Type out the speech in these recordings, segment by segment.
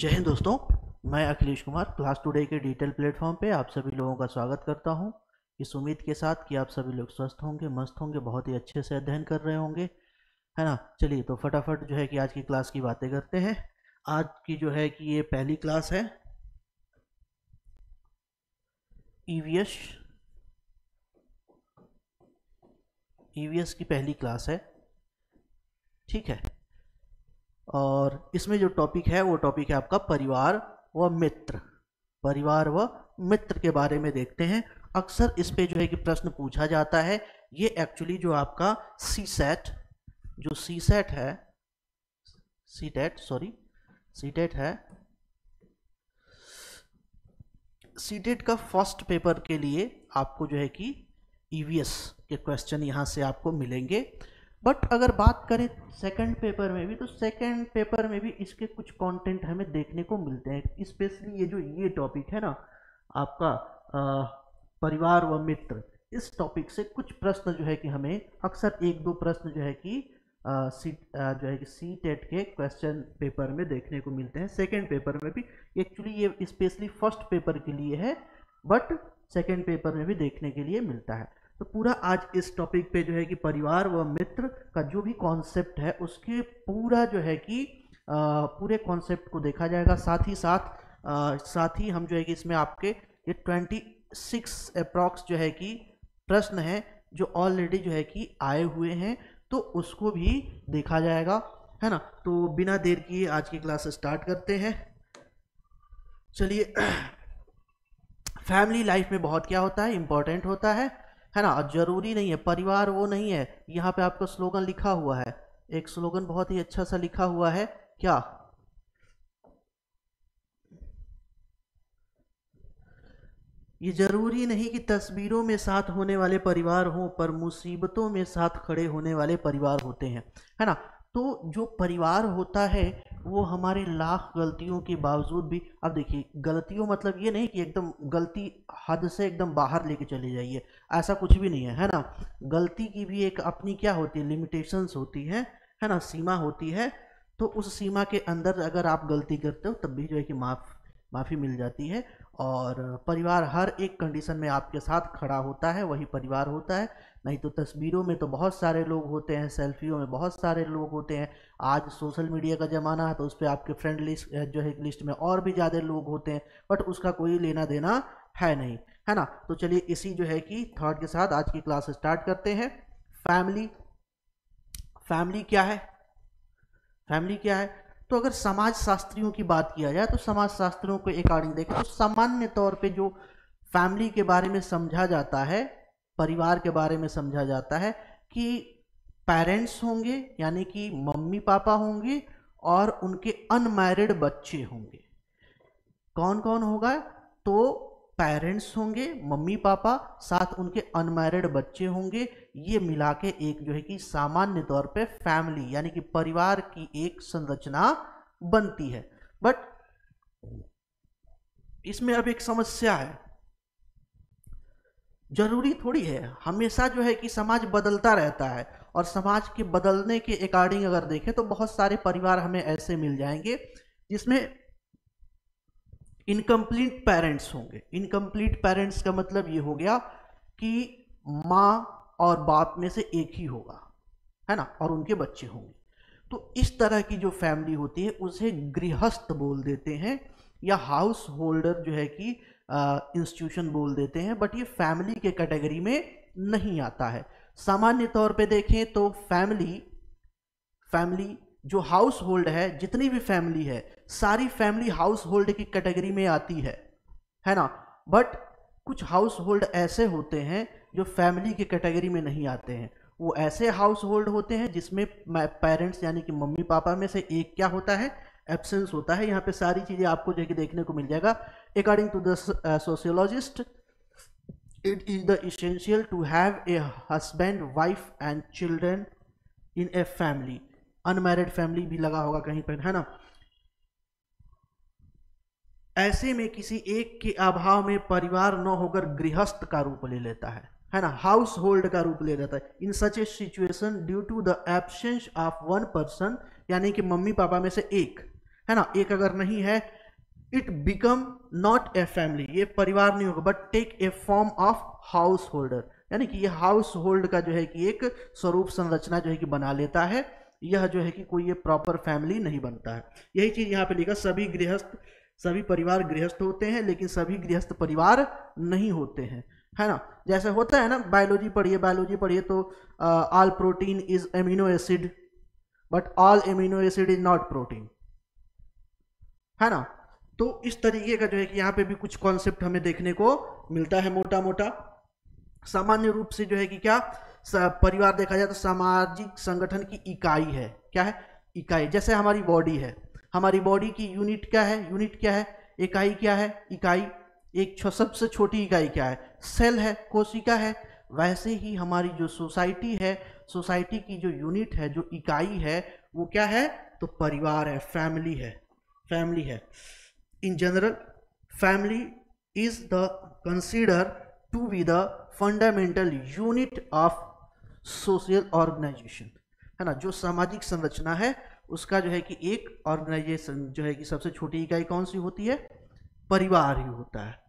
जय हिंद दोस्तों। मैं अखिलेश कुमार क्लास टुडे के डिजिटल प्लेटफॉर्म पे आप सभी लोगों का स्वागत करता हूं। इस उम्मीद के साथ कि आप सभी लोग स्वस्थ होंगे, मस्त होंगे, बहुत ही अच्छे से अध्ययन कर रहे होंगे, है ना। चलिए तो फटाफट जो है कि आज की क्लास की बातें करते हैं। आज की जो है कि ये पहली क्लास है, ईवीएस ईवीएस की पहली क्लास है, ठीक है। और इसमें जो टॉपिक है वो टॉपिक है आपका परिवार व मित्र। परिवार व मित्र के बारे में देखते हैं। अक्सर इस पे जो है कि प्रश्न पूछा जाता है। ये एक्चुअली जो आपका सीसेट है, सीटेट है, सीटेट का फर्स्ट पेपर के लिए आपको जो है कि ईवीएस के क्वेश्चन यहाँ से आपको मिलेंगे। बट अगर बात करें सेकंड पेपर में भी, तो सेकंड पेपर में भी इसके कुछ कंटेंट हमें देखने को मिलते हैं। स्पेशली ये टॉपिक है ना आपका परिवार व मित्र, इस टॉपिक से कुछ प्रश्न जो है कि हमें अक्सर एक दो प्रश्न जो है कि सी टेट के क्वेश्चन पेपर में देखने को मिलते हैं। सेकंड पेपर में भी एक्चुअली ये स्पेशली फर्स्ट पेपर के लिए है, बट सेकंड पेपर में भी देखने के लिए मिलता है। तो पूरा आज इस टॉपिक पे जो है कि परिवार व मित्र का जो भी कॉन्सेप्ट है उसके पूरा जो है कि पूरे कॉन्सेप्ट को देखा जाएगा। साथ ही हम जो है कि इसमें आपके ये 26 अप्रॉक्स जो है कि प्रश्न है जो ऑलरेडी जो है कि आए हुए हैं, तो उसको भी देखा जाएगा, है ना। तो बिना देर किए आज की क्लास स्टार्ट करते हैं। चलिए, फैमिली लाइफ में बहुत क्या होता है, इंपॉर्टेंट होता है ना। जरूरी नहीं है, परिवार वो नहीं है। यहाँ पे आपका स्लोगन लिखा हुआ है, एक स्लोगन बहुत ही अच्छा सा लिखा हुआ है, क्या? ये जरूरी नहीं कि तस्वीरों में साथ होने वाले परिवार हों, पर मुसीबतों में साथ खड़े होने वाले परिवार होते हैं, है ना। तो जो परिवार होता है वो हमारे लाख गलतियों के बावजूद भी, अब देखिए गलतियों मतलब ये नहीं कि एकदम गलती हद से एकदम बाहर लेके चले जाइए, ऐसा कुछ भी नहीं है ना। गलती की भी एक अपनी क्या होती है, लिमिटेशंस होती है ना, सीमा होती है। तो उस सीमा के अंदर अगर आप गलती करते हो तब भी जो है कि माफ़ी मिल जाती है। और परिवार हर एक कंडीशन में आपके साथ खड़ा होता है, वही परिवार होता है। नहीं तो तस्वीरों में तो बहुत सारे लोग होते हैं, सेल्फियों में बहुत सारे लोग होते हैं। आज सोशल मीडिया का ज़माना है तो उस पर आपके फ्रेंड लिस्ट जो है लिस्ट में और भी ज़्यादा लोग होते हैं, बट उसका कोई लेना देना है नहीं, है ना। तो चलिए इसी जो है कि थॉट के साथ आज की क्लास स्टार्ट करते हैं। फैमिली फैमिली क्या है? फैमिली क्या है? तो अगर समाज शास्त्रियों की बात किया जाए तो समाज शास्त्रियों को अकॉर्डिंग देखें तो सामान्य तौर पे जो फैमिली के बारे में समझा जाता है, परिवार के बारे में समझा जाता है कि पेरेंट्स होंगे, यानी कि मम्मी पापा होंगे और उनके अनमैरिड बच्चे होंगे। कौन कौन होगा? तो पेरेंट्स होंगे, मम्मी पापा, साथ उनके अनमैरिड बच्चे होंगे। ये मिला के एक जो है कि सामान्य तौर पे फैमिली यानी कि परिवार की एक संरचना बनती है। बट इसमें अब एक समस्या है, जरूरी थोड़ी है हमेशा जो है कि समाज बदलता रहता है, और समाज के बदलने के अकॉर्डिंग अगर देखें तो बहुत सारे परिवार हमें ऐसे मिल जाएंगे जिसमें इनकम्प्लीट पेरेंट्स होंगे। इनकम्प्लीट पेरेंट्स का मतलब ये हो गया कि माँ और बाप में से एक ही होगा, है ना, और उनके बच्चे होंगे। तो इस तरह की जो फैमिली होती है उसे गृहस्थ बोल देते हैं, या हाउस होल्डर जो है कि इंस्टीट्यूशन बोल देते हैं। बट ये फैमिली के कैटेगरी में नहीं आता है। सामान्य तौर पे देखें तो फैमिली जो हाउस होल्ड है, जितनी भी फैमिली है सारी फैमिली हाउस होल्ड की कैटेगरी में आती है ना। बट कुछ हाउस होल्ड ऐसे होते हैं जो फैमिली की कैटेगरी में नहीं आते हैं। वो ऐसे हाउस होल्ड होते हैं जिसमें पेरेंट्स यानी कि मम्मी पापा में से एक क्या होता है, एब्सेंस होता है। यहाँ पे सारी चीज़ें आपको जो देखने को मिल जाएगा। According to the sociologist, it is the essential to have a husband, wife and children in a family. Unmarried family भी लगा होगा कहीं पर, है ना। ऐसे में किसी एक के अभाव में परिवार न होकर गृहस्थ का रूप ले लेता है ना, हाउस होल्ड का रूप ले लेता है। In such a situation due to the absence of one person, यानी कि मम्मी पापा में से एक, है ना, एक अगर नहीं है, it become not a family, ये परिवार नहीं होगा, but take a form of householder, यानी कि ये हाउस होल्ड का जो है कि एक स्वरूप संरचना जो है कि बना लेता है, यह जो है कि कोई ये प्रॉपर फैमिली नहीं बनता है। यही चीज यहाँ पे लिखा, सभी परिवार गृहस्थ होते हैं, लेकिन सभी गृहस्थ परिवार नहीं होते हैं, है ना। जैसे होता है ना, बायोलॉजी पढ़िए तो all protein is amino acid, but all amino acid is not protein, है ना। तो इस तरीके का जो है कि यहाँ पे भी कुछ कॉन्सेप्ट हमें देखने को मिलता है मोटा मोटा। सामान्य रूप से जो है कि क्या परिवार देखा जाए तो सामाजिक संगठन की इकाई है। क्या है? इकाई। जैसे हमारी बॉडी है, हमारी बॉडी की यूनिट क्या है? इकाई क्या है? इकाई। एक सबसे छोटी इकाई क्या है? सेल है, कोशिका है। वैसे ही हमारी जो सोसाइटी है, सोसाइटी की जो यूनिट है, जो इकाई है, वो क्या है? तो परिवार है, फैमिली है। In general family is the consider to be the fundamental unit of social organisation, है ना। जो सामाजिक संरचना है उसका जो है कि एक ऑर्गेनाइजेशन जो है कि सबसे छोटी इकाई कौन सी होती है? परिवार ही होता है।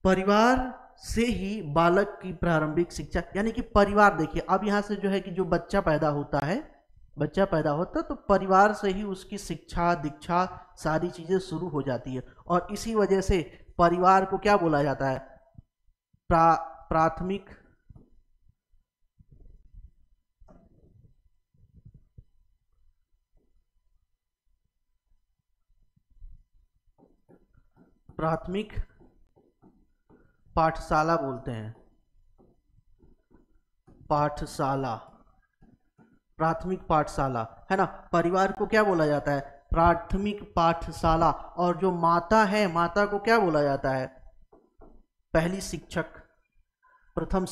परिवार से ही बालक की प्रारंभिक शिक्षा, यानी कि परिवार, देखिए अब यहाँ से जो है कि जो बच्चा पैदा होता है तो परिवार से ही उसकी शिक्षा दीक्षा सारी चीजें शुरू हो जाती है। और इसी वजह से परिवार को क्या बोला जाता है? प्राथमिक पाठशाला बोलते हैं। प्राथमिक पाठशाला, है ना। परिवार को क्या बोला जाता है? प्राथमिक पाठशाला। और जो माता है, माता को क्या बोला जाता है? पहली शिक्षक, प्रथम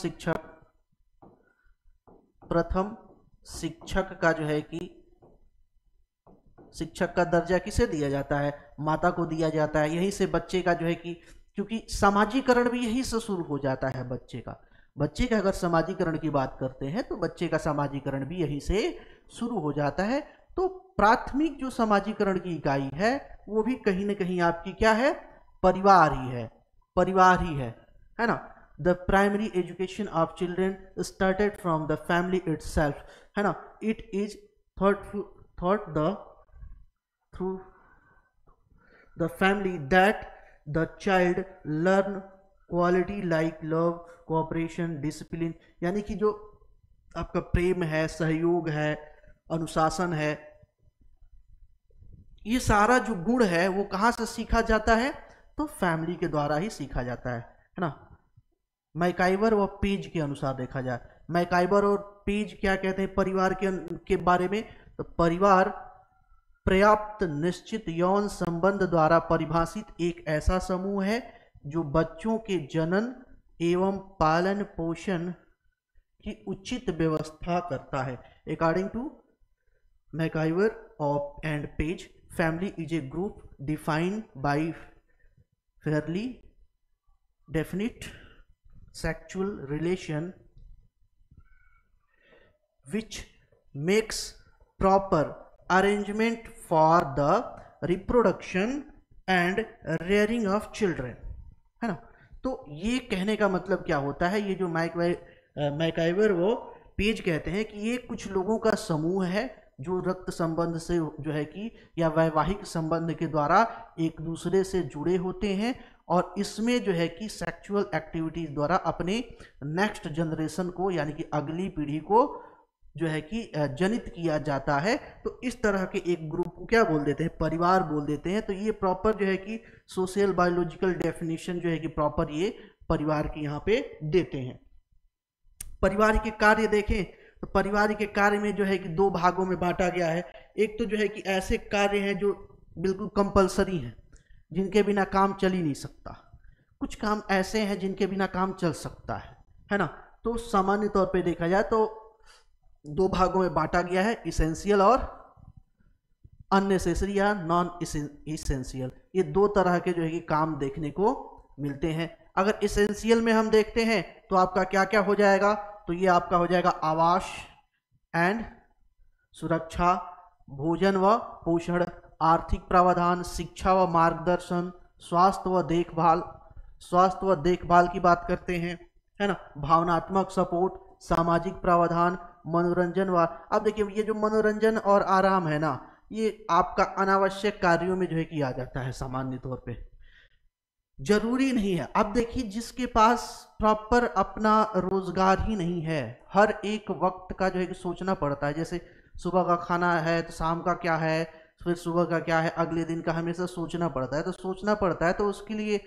शिक्षक का जो है कि शिक्षक का दर्जा किसे दिया जाता है? माता को दिया जाता है। यहीं से बच्चे का जो है कि, क्योंकि समाजीकरण भी यहीं से शुरू हो जाता है बच्चे का अगर समाजीकरण की बात करते हैं तो बच्चे का समाजीकरण भी यहीं से शुरू हो जाता है। तो प्राथमिक जो समाजीकरण की इकाई है वो भी कहीं ना कहीं आपकी क्या है? परिवार ही है ना। The primary education of children started from the family itself, है ना। It is thought through the family that the child learn quality like love, cooperation, discipline, यानी कि जो आपका प्रेम है, सहयोग है, अनुशासन है, ये सारा जो गुण है वो कहाँ से सीखा जाता है? तो फैमिली के द्वारा ही सीखा जाता है ना। मैकाइवर व पेज के अनुसार देखा जाए, मैकाइवर और पेज क्या कहते हैं परिवार के बारे में? तो परिवार पर्याप्त निश्चित यौन संबंध द्वारा परिभाषित एक ऐसा समूह है जो बच्चों के जनन एवं पालन पोषण की उचित व्यवस्था करता है। According to MacIver and Page, family is a group defined by fairly definite sexual relation which makes proper arrangement for the reproduction and rearing of children, है ना। तो ये कहने का मतलब क्या होता है? ये जो मैकाइवर वो पेज कहते हैं कि ये कुछ लोगों का समूह है जो रक्त संबंध से जो है कि या वैवाहिक संबंध के द्वारा एक दूसरे से जुड़े होते हैं और इसमें जो है कि सेक्सुअल एक्टिविटीज द्वारा अपने नेक्स्ट जनरेशन को, यानी कि अगली पीढ़ी को जो है कि जनित किया जाता है। तो इस तरह के एक ग्रुप को क्या बोल देते हैं? परिवार बोल देते हैं। तो ये प्रॉपर जो है कि सोशल बायोलॉजिकल डेफिनेशन जो है कि प्रॉपर ये परिवार के यहाँ पे देते हैं। परिवार के कार्य देखें तो परिवार के कार्य में जो है कि दो भागों में बांटा गया है। एक तो जो है कि ऐसे कार्य हैं जो बिल्कुल कंपलसरी हैं, जिनके बिना काम चल ही नहीं सकता। कुछ काम ऐसे हैं जिनके बिना काम चल सकता है ना। तो सामान्य तौर पे देखा जाए तो दो भागों में बांटा गया है, इसेंशियल और अननेसेसरी या नॉन इसेंशियल। ये दो तरह के जो है कि काम देखने को मिलते हैं। अगर इसेंशियल में हम देखते हैं तो आपका क्या क्या हो जाएगा? तो ये आपका हो जाएगा आवास एंड सुरक्षा, भोजन व पोषण, आर्थिक प्रावधान, शिक्षा व मार्गदर्शन, स्वास्थ्य व देखभाल की बात करते हैं, है ना, भावनात्मक सपोर्ट, सामाजिक प्रावधान, मनोरंजन व अब देखिए ये जो मनोरंजन और आराम है ना, ये आपका अनावश्यक कार्यों में जो है किया जाता है सामान्य तौर पे, जरूरी नहीं है। अब देखिए जिसके पास प्रॉपर अपना रोजगार ही नहीं है, हर एक वक्त का जो है कि सोचना पड़ता है, जैसे सुबह का खाना है तो शाम का क्या है, फिर सुबह का क्या है, अगले दिन का हमेशा सोचना पड़ता है, तो सोचना पड़ता है तो उसके लिए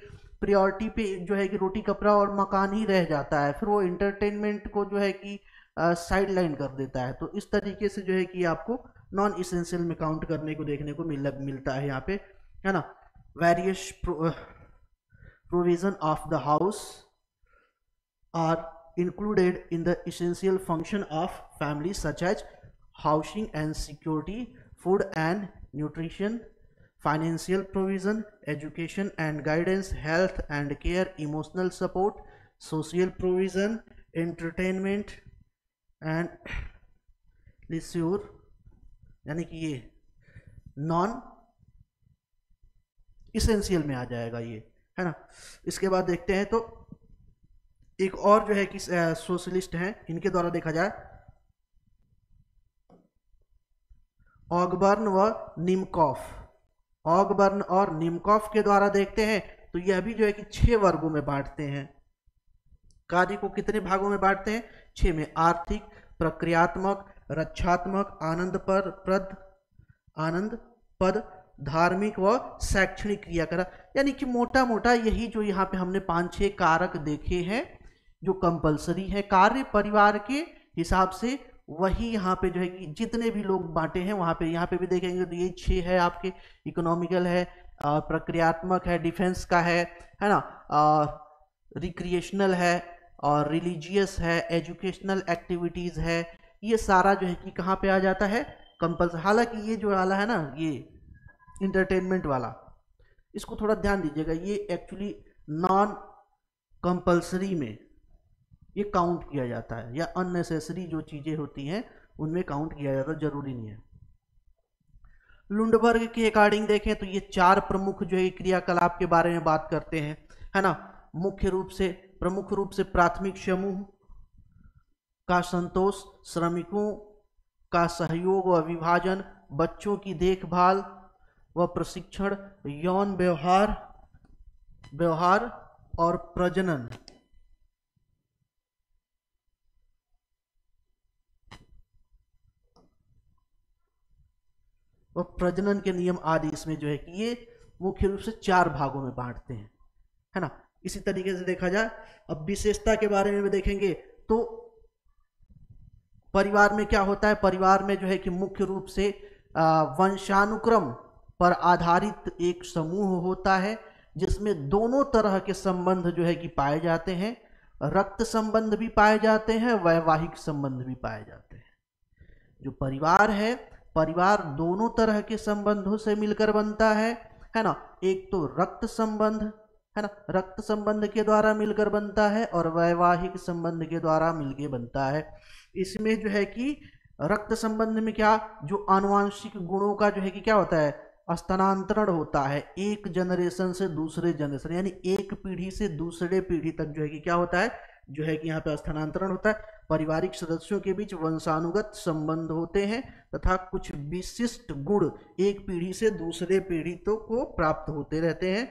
प्रायोरिटी पे जो है कि रोटी कपड़ा और मकान ही रह जाता है, फिर वो इंटरटेनमेंट को जो है कि साइड लाइन कर देता है। तो इस तरीके से जो है कि आपको नॉन इसेंशियल में काउंट करने को देखने को मिलता है यहाँ पे, है ना। Various provision of the house are included in the essential function of family, such as housing and security, food and nutrition, financial provision, education and guidance, health and care, emotional support, social provision, entertainment and leisure, यानी कि ये non essential में आ जाएगा ये, है ना। इसके बाद देखते हैं तो एक और जो है कि सोशलिस्ट हैं, इनके द्वारा देखा जाए ऑगबर्न व निमकॉफ, ऑगबर्न और निमकॉफ के द्वारा देखते हैं तो यह भी जो है कि 6 वर्गों में बांटते हैं। कार्य को कितने भागों में बांटते हैं? 6 में। आर्थिक, प्रक्रियात्मक, रक्षात्मक, आनंदपद, धार्मिक व शैक्षणिक क्रियाकलाप, यानी कि मोटा मोटा यही जो यहाँ पे हमने 5-6 कारक देखे हैं जो कंपलसरी है कार्य परिवार के हिसाब से, वही यहाँ पे जो है कि जितने भी लोग बांटे हैं वहाँ पे, यहाँ पे भी देखेंगे तो ये 6 है आपके। इकोनॉमिकल है, प्रक्रियात्मक है, डिफेंस का है ना, रिक्रिएशनल है और रिलीजियस है, एजुकेशनल एक्टिविटीज़ है, ये सारा जो है कि कहाँ पे आ जाता है? कंपल्सरी। हालांकि ये जो वाला है ना, ये इंटरटेनमेंट वाला, इसको थोड़ा ध्यान दीजिएगा, ये एक्चुअली नॉन कंपल्सरी में ये काउंट किया जाता है, या अननेसेसरी जो चीज़ें होती हैं उनमें काउंट किया जाता है, जरूरी नहीं है। लुंडबर्ग के अकॉर्डिंग देखें तो ये 4 प्रमुख जो है क्रियाकलाप के बारे में बात करते हैं, है ना। प्रमुख रूप से प्राथमिक समूह का संतोष, श्रमिकों का सहयोग व विभाजन, बच्चों की देखभाल व प्रशिक्षण, यौन व्यवहार और प्रजनन। और प्रजनन के नियम आदि इसमें जो है कि ये मुख्य रूप से 4 भागों में बांटते हैं, है ना। इसी तरीके से देखा जाए, अब विशेषता के बारे में देखेंगे तो परिवार में क्या होता है? परिवार में जो है कि मुख्य रूप से वंशानुक्रम पर आधारित एक समूह होता है जिसमें दोनों तरह के संबंध जो है कि पाए जाते हैं, रक्त संबंध भी पाए जाते हैं, वैवाहिक संबंध भी पाए जाते हैं। जो परिवार है, परिवार दोनों तरह के संबंधों से मिलकर बनता है ना। एक तो रक्त संबंध, है ना, रक्त संबंध के द्वारा मिलकर बनता है, और वैवाहिक संबंध के द्वारा मिलकर बनता है। इसमें जो है कि रक्त संबंध में क्या, जो आनुवंशिक गुणों का जो है कि क्या होता है? स्थानांतरण होता है, एक जनरेशन से दूसरे जनरेशन, यानी एक पीढ़ी से दूसरे पीढ़ी तक जो है कि क्या होता है, जो है कि यहाँ पे स्थानांतरण होता है। पारिवारिक सदस्यों के बीच वंशानुगत संबंध होते हैं तथा कुछ विशिष्ट गुण एक पीढ़ी से दूसरे पीढ़ी तो को प्राप्त होते रहते हैं।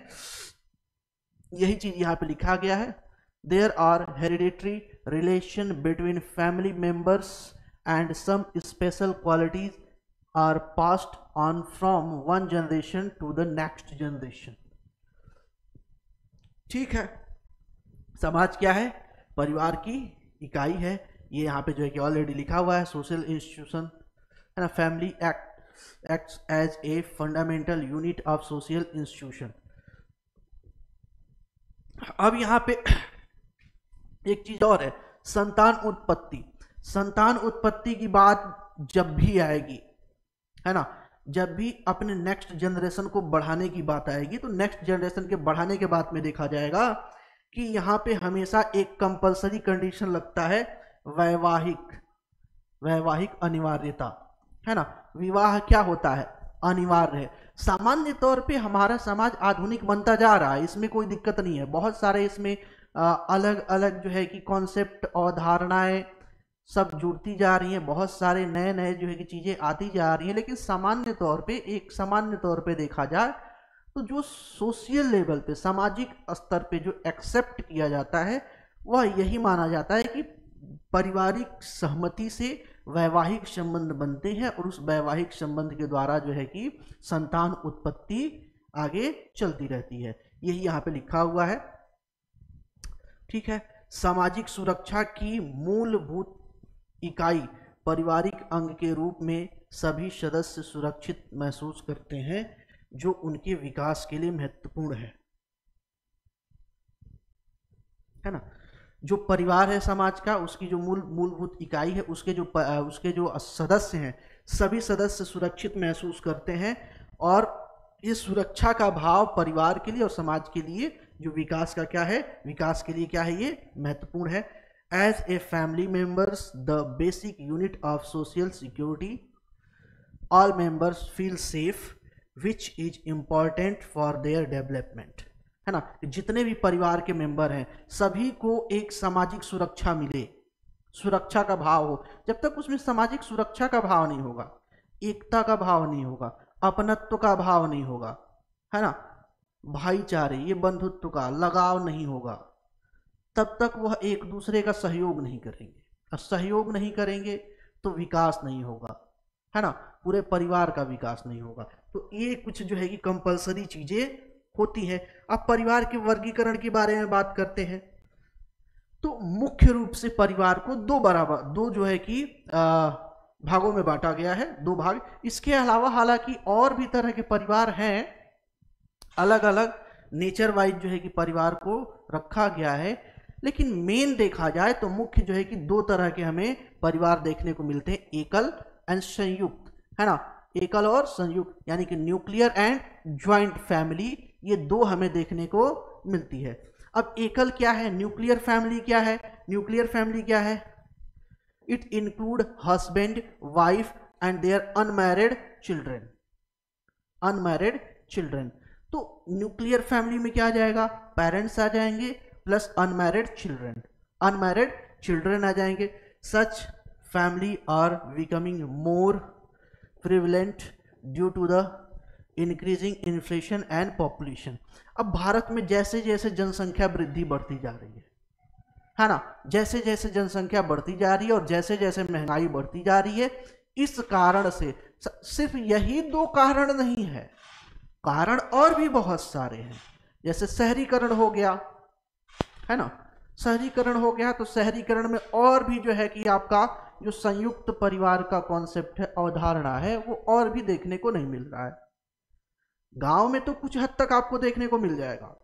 यही चीज यहाँ पे लिखा गया है। There are hereditary relation between family members and some special qualities are passed on from one generation to the next generation. ठीक है, समाज क्या है? परिवार की इकाई है। ये यहाँ पे जो है कि ऑलरेडी लिखा हुआ है, सोशल इंस्टीट्यूशन, है ना। Family acts as a fundamental unit of social institution. अब यहाँ पे एक चीज और है, संतान उत्पत्ति। संतान उत्पत्ति की बात जब भी आएगी, है ना, जब भी अपने नेक्स्ट जनरेशन को बढ़ाने की बात आएगी, तो नेक्स्ट जनरेशन के बढ़ाने के बाद में देखा जाएगा कि यहाँ पे हमेशा एक कंपलसरी कंडीशन लगता है, वैवाहिक अनिवार्यता, है ना। विवाह क्या होता है? अनिवार्य है। सामान्य तौर पे हमारा समाज आधुनिक बनता जा रहा है, इसमें कोई दिक्कत नहीं है। बहुत सारे इसमें अलग अलग जो है कि कॉन्सेप्ट और धारणाएं सब जुड़ती जा रही हैं, बहुत सारे नए नए जो है कि चीज़ें आती जा रही हैं। लेकिन सामान्य तौर पे, एक सामान्य तौर पे देखा जाए तो जो सोशल लेवल पे, सामाजिक स्तर पे जो एक्सेप्ट किया जाता है वह यही माना जाता है कि पारिवारिक सहमति से वैवाहिक संबंध बनते हैं और उस वैवाहिक संबंध के द्वारा जो है कि संतान उत्पत्ति आगे चलती रहती है। यही यहाँ पे लिखा हुआ है। ठीक है। सामाजिक सुरक्षा की मूलभूत इकाई पारिवारिक अंग के रूप में सभी सदस्य सुरक्षित महसूस करते हैं, जो उनके विकास के लिए महत्वपूर्ण है ना। जो परिवार है समाज का, उसकी जो मूलभूत इकाई है, उसके जो सदस्य हैं, सभी सदस्य सुरक्षित महसूस करते हैं और ये सुरक्षा का भाव परिवार के लिए और समाज के लिए जो विकास का क्या है, विकास के लिए क्या है, ये महत्वपूर्ण है। As a family members the basic unit of social security, all members feel safe which is important for their development, है ना। जितने भी परिवार के मेंबर हैं सभी को एक सामाजिक सुरक्षा मिले, सुरक्षा का भाव हो। जब तक उसमें सामाजिक सुरक्षा का भाव नहीं होगा, एकता का भाव नहीं होगा, अपनत्व का भाव नहीं होगा, है ना, भाईचारे, ये बंधुत्व का लगाव नहीं होगा, तब तक वह एक दूसरे का सहयोग नहीं करेंगे। और सहयोग नहीं करेंगे तो विकास नहीं होगा, है ना, पूरे परिवार का विकास नहीं होगा। तो ये कुछ जो है कि कंपलसरी चीजें होती है। अब परिवार के वर्गीकरण के बारे में बात करते हैं तो मुख्य रूप से परिवार को दो जो है कि भागों में बांटा गया है, दो भाग। इसके अलावा हालांकि और भी तरह के परिवार हैं, अलग अलग नेचर वाइज जो है कि परिवार को रखा गया है, लेकिन मेन देखा जाए तो मुख्य जो है कि दो तरह के हमें परिवार देखने को मिलते हैं, एकल एंड संयुक्त, है ना। एकल और संयुक्त यानी कि न्यूक्लियर एंड ज्वाइंट फैमिली, ये दो हमें देखने को मिलती है। अब एकल क्या है, न्यूक्लियर फैमिली क्या है? न्यूक्लियर फैमिली क्या है? It include husband, wife and their unmarried children, unmarried children. तो न्यूक्लियर फैमिली में क्या आ जाएगा? पेरेंट्स आ जाएंगे plus unmarried children, unmarried children आ जाएंगे। Such family are becoming more prevalent due to the increasing inflation and population. अब भारत में जैसे जैसे जनसंख्या वृद्धि बढ़ती जा रही है ना, जैसे जैसे जनसंख्या बढ़ती जा रही है और जैसे जैसे महंगाई बढ़ती जा रही है, इस कारण से सिर्फ यही दो कारण नहीं है, कारण और भी बहुत सारे हैं। जैसे शहरीकरण हो गया, है ना, शहरीकरण हो गया तो शहरीकरण में और भी जो है कि आपका जो संयुक्त परिवार का कॉन्सेप्ट है, अवधारणा है, वो और भी देखने को नहीं मिल रहा है। गांव में तो कुछ हद तक आपको देखने को मिल जाएगा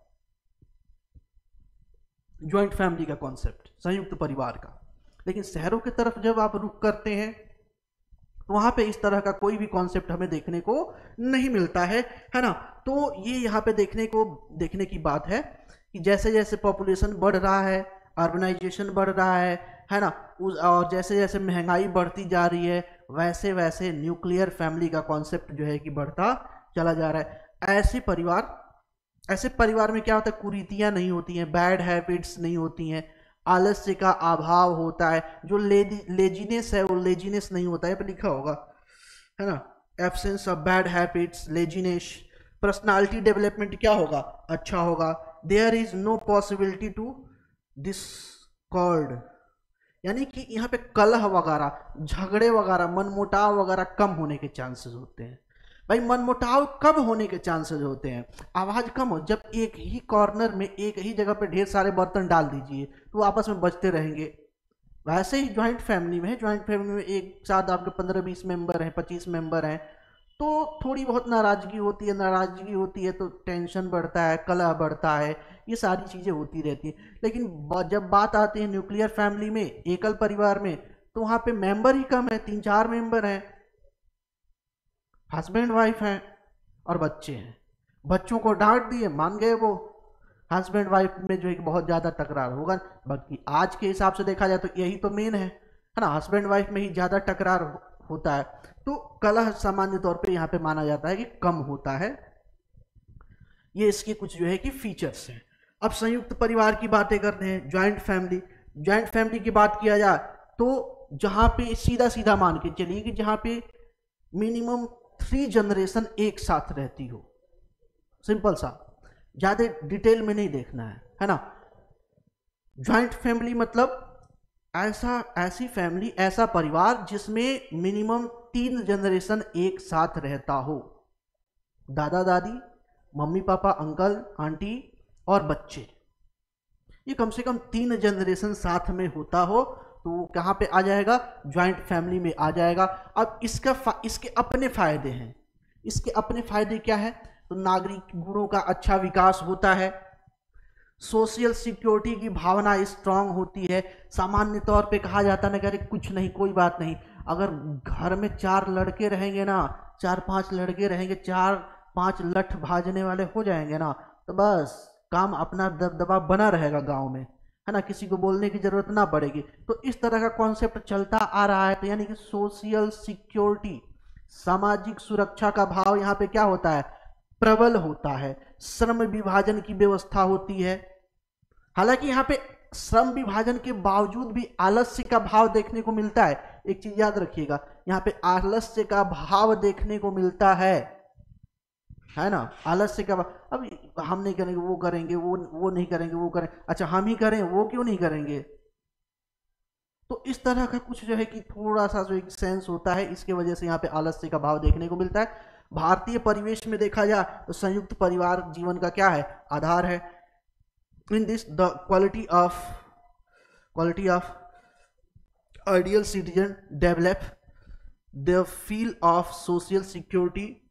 ज्वाइंट फैमिली का कॉन्सेप्ट, संयुक्त परिवार का, लेकिन शहरों की तरफ जब आप रुख करते हैं तो वहां पे इस तरह का कोई भी कॉन्सेप्ट हमें देखने को नहीं मिलता है ना। तो ये यहाँ पे देखने की बात है कि जैसे जैसे पॉपुलेशन बढ़ रहा है, अर्बनाइजेशन बढ़ रहा है ना, और जैसे जैसे महंगाई बढ़ती जा रही है, वैसे वैसे न्यूक्लियर फैमिली का कॉन्सेप्ट जो है कि बढ़ता चला जा रहा है। ऐसे परिवार में क्या होता है, कुरीतियां नहीं होती हैं, बैड हैबिट्स नहीं होती हैं, आलस्य का अभाव होता है, जो लेजीनेस है वो लेजीनेस नहीं होता है, पे लिखा होगा, है ना, absence of bad habits, laziness. Personality development क्या होगा, अच्छा होगा। There is no possibility to discord, यानी कि यहाँ पे कलह वगैरह, झगड़े वगैरह, मनमुटाव वगैरह कम होने के चांसेस होते हैं। भाई मनमुटाव कब होने के चांसेस होते हैं? आवाज कम हो, जब एक ही कॉर्नर में एक ही जगह पे ढेर सारे बर्तन डाल दीजिए तो आपस में बचते रहेंगे। वैसे ही ज्वाइंट फैमिली में है, ज्वाइंट फैमिली में एक साथ आपके 15-20 मेंबर हैं, 25 मेंबर हैं, तो थोड़ी बहुत नाराजगी होती है तो टेंशन बढ़ता है, कलह बढ़ता है, ये सारी चीजें होती रहती है। लेकिन जब बात आती है न्यूक्लियर फैमिली में, एकल परिवार में, तो वहां पे मेंबर ही कम है, 3-4 मेंबर हैं, हस्बैंड वाइफ हैं और बच्चे हैं। बच्चों को डांट दिए, मान गए वो, हस्बैंड वाइफ में जो है बहुत ज्यादा तकरार होगा। बाकी आज के हिसाब से देखा जाए तो यही तो मेन है ना, हस्बैंड वाइफ में ही ज्यादा टकरार होता है, तो कलह सामान्य तौर पे यहाँ पे माना जाता है कि कम होता है। ये इसके कुछ जो है कि फीचर्स हैं। अब संयुक्त परिवार की बातें करते हैं, ज्वाइंट फैमिली। ज्वाइंट फैमिली की बात किया जाए तो जहाँ पे सीधा सीधा मान के चलिए कि जहाँ पे मिनिमम 3 जनरेशन एक साथ रहती हो, सिंपल सा, ज्यादा डिटेल में नहीं देखना है ना। ज्वाइंट फैमिली मतलब ऐसी फैमिली, ऐसा परिवार जिसमें मिनिमम 3 जनरेशन एक साथ रहता हो, दादा दादी, मम्मी पापा, अंकल आंटी और बच्चे, ये कम से कम 3 जनरेशन साथ में होता हो तो कहाँ पे आ जाएगा, ज्वाइंट फैमिली में आ जाएगा। अब इसके अपने फायदे हैं। इसके अपने फायदे क्या है, तो नागरिक गुणों का अच्छा विकास होता है, सोशल सिक्योरिटी की भावना स्ट्रांग होती है। सामान्य तौर पे कहा जाता है ना, अरे कुछ नहीं, कोई बात नहीं, अगर घर में 4 लड़के रहेंगे ना, 4-5 लड़के रहेंगे, 4-5 लठ भाजने वाले हो जाएंगे ना, तो बस काम अपना दबदबा बना रहेगा गांव में, है ना, किसी को बोलने की जरूरत ना पड़ेगी। तो इस तरह का कॉन्सेप्ट चलता आ रहा है। तो यानी कि सोशल सिक्योरिटी, सामाजिक सुरक्षा का भाव यहाँ पे क्या होता है, प्रबल होता है। श्रम विभाजन की व्यवस्था होती है। हालांकि यहाँ पे श्रम विभाजन के बावजूद भी आलस्य का भाव देखने को मिलता है। एक चीज याद रखिएगा, यहाँ पे आलस्य का भाव देखने को मिलता है ना, आलस्य का भाव। अब हम नहीं करेंगे, वो करेंगे, वो नहीं करेंगे, वो करें, अच्छा हम ही करें, वो क्यों नहीं करेंगे। तो इस तरह का कुछ जो है कि थोड़ा सा जो एक सेंस होता है, इसके वजह से यहाँ पे आलस्य का भाव देखने को मिलता है। भारतीय परिवेश में देखा जाए तो संयुक्त परिवार जीवन का क्या है, आधार है। In this the quality of ideal citizen develop, the feel of social security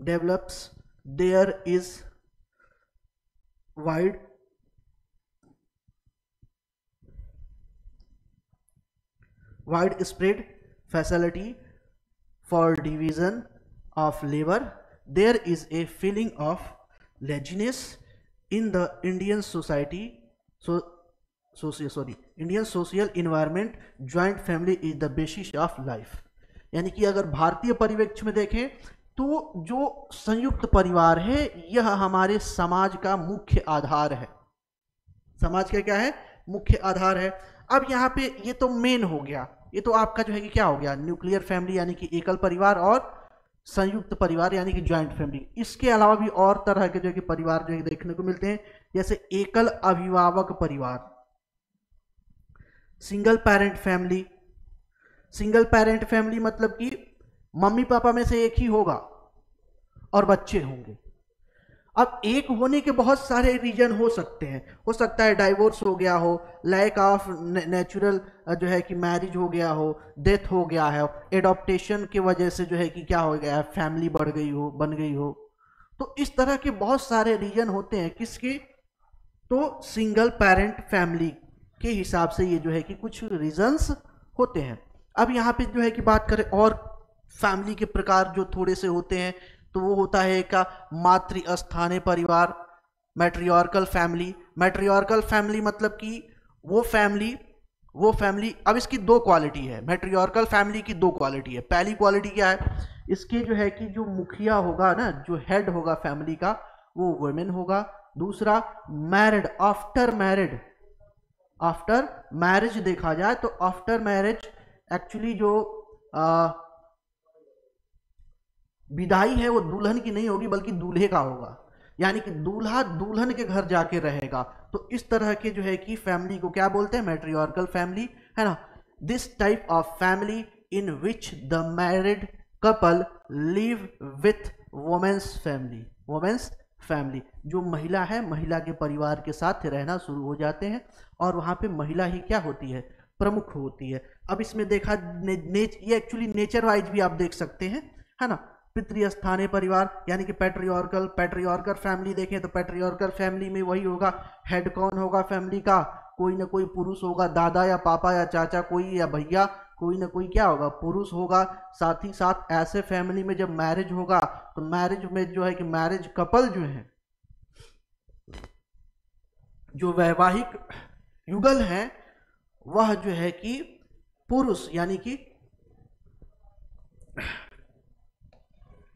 develops, there is widespread facility for division of labor, there is a feeling of laziness in the Indian society, Indian social environment, joint family is the basis of life। यानी कि अगर भारतीय परिप्रेक्ष्य में देखें तो जो संयुक्त परिवार है यह हमारे समाज का मुख्य आधार है। समाज का क्या है, मुख्य आधार है। अब यहाँ पे ये तो मेन हो गया, ये तो आपका जो है कि क्या हो गया, न्यूक्लियर फैमिली यानी कि एकल परिवार और संयुक्त परिवार यानी कि ज्वाइंट फैमिली। इसके अलावा भी और तरह के जो है कि परिवार जो है देखने को मिलते हैं, जैसे एकल अभिभावक परिवार, single parent family. Single parent family मतलब कि मम्मी पापा में से एक ही होगा और बच्चे होंगे। अब एक होने के बहुत सारे रीजन हो सकते हैं, हो सकता है डाइवोर्स हो गया हो, लैक ऑफ नेचुरल जो है कि मैरिज हो गया हो, डेथ हो गया है, एडॉप्टेशन की वजह से जो है कि क्या हो गया है, फैमिली बढ़ गई हो, बन गई हो। तो इस तरह के बहुत सारे रीजन होते हैं किसके, तो सिंगल पेरेंट फैमिली के हिसाब से ये जो है कि कुछ रीजंस होते हैं। अब यहाँ पे जो है कि बात करें और फैमिली के प्रकार जो थोड़े से होते हैं, तो वो होता है का मातृ स्थानीय परिवार, मैट्रियार्कल फैमिली। मैट्रियार्कल फैमिली मतलब कि वो फैमिली अब इसकी 2 क्वालिटी है, मैट्रियार्कल फैमिली की 2 क्वालिटी है। पहली क्वालिटी क्या है, इसके जो है कि जो मुखिया होगा ना, जो हेड होगा फैमिली का, वो वुमेन होगा। दूसरा मैरिड, आफ्टर मैरिज देखा जाए तो आफ्टर मैरिज एक्चुअली जो विदाई है वो दुल्हन की नहीं होगी बल्कि दूल्हे का होगा, यानी कि दूल्हा दुल्हन के घर जाके रहेगा। तो इस तरह के जो है कि फैमिली को क्या बोलते हैं, मैट्रियार्कल फैमिली, है ना। This type of family in which the married couple live with women's family, जो महिला है, महिला के परिवार के साथ रहना शुरू हो जाते हैं और वहां पे महिला ही क्या होती है, प्रमुख होती है। अब इसमें देखा ये एक्चुअली नेचर वाइज भी आप देख सकते हैं, है ना। पितृस्थानीय परिवार यानी कि पैट्रियार्कल फैमिली देखें तो पैट्रियार्कल फैमिली में वही होगा, हेड कौन होगा फैमिली का, कोई ना कोई पुरुष होगा, दादा या पापा या चाचा कोई या भैया, कोई ना कोई क्या होगा, पुरुष होगा। साथ ही साथ ऐसे फैमिली में जब मैरिज होगा तो मैरिज में जो है कि मैरिज कपल जो है, जो वैवाहिक युगल है, वह जो है कि पुरुष यानी कि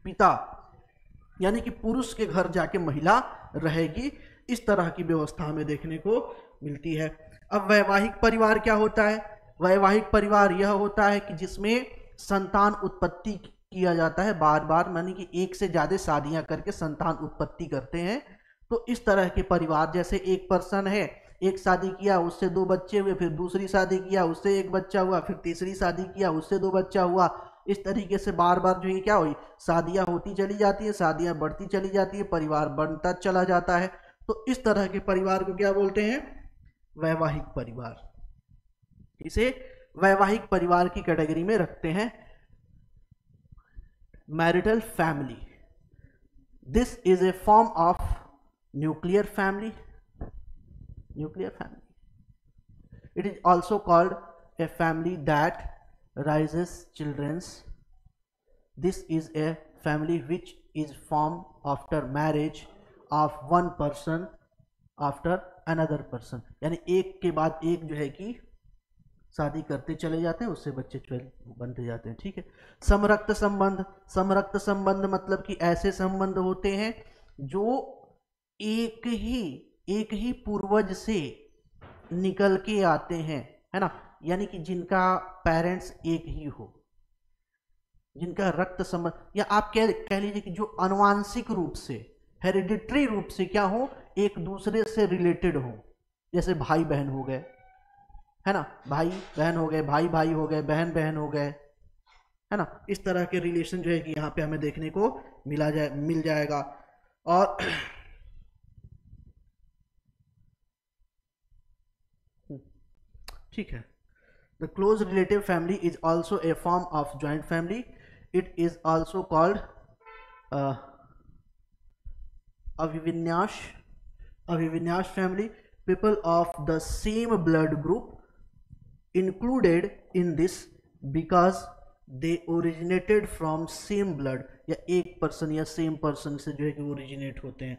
पिता यानी कि पुरुष के घर जाके महिला रहेगी, इस तरह की व्यवस्था हमें देखने को मिलती है। अब वैवाहिक परिवार क्या होता है? वैवाहिक परिवार यह होता है कि जिसमें संतान उत्पत्ति किया जाता है बार बार, यानी कि एक से ज्यादा शादियां करके संतान उत्पत्ति करते हैं। तो इस तरह के परिवार, जैसे एक पर्सन है, एक शादी किया उससे 2 बच्चे हुए, फिर दूसरी शादी किया उससे 1 बच्चा हुआ, फिर तीसरी शादी किया उससे 2 बच्चा हुआ, इस तरीके से बार बार जो ये क्या हुई, शादियां होती चली जाती है, शादियां बढ़ती चली जाती है, परिवार बनता चला जाता है। तो इस तरह के परिवार को क्या बोलते हैं? वैवाहिक परिवार। इसे वैवाहिक परिवार की कैटेगरी में रखते हैं। Marital family, this is a form of nuclear family. Nuclear family, it is also called a family that raises children's. This is a family which is formed after marriage of one person after another person, यानी एक के बाद एक जो है कि शादी करते चले जाते हैं, उससे बच्चे बनते जाते हैं। ठीक है। समरक्त संबंध, समरक्त संबंध मतलब कि ऐसे संबंध होते हैं जो एक ही पूर्वज से निकल के आते हैं, है ना, यानी कि जिनका पेरेंट्स एक ही हो, जिनका रक्त संबंध, या आप कह लीजिए कि जो आनुवांशिक रूप से, हेरिडिटरी रूप से क्या हो, एक दूसरे से रिलेटेड हो। जैसे भाई बहन हो गए, है ना, भाई बहन हो गए, भाई भाई हो गए, बहन बहन हो गए, है ना। इस तरह के रिलेशन जो है कि यहाँ पे हमें देखने को मिल जाएगा। और ठीक है। The close relative family is also a form of joint family. It is also called Avivinyash family. People of the same blood group included in this because they originated from same blood, या एक person या same person से जो है कि originate होते हैं।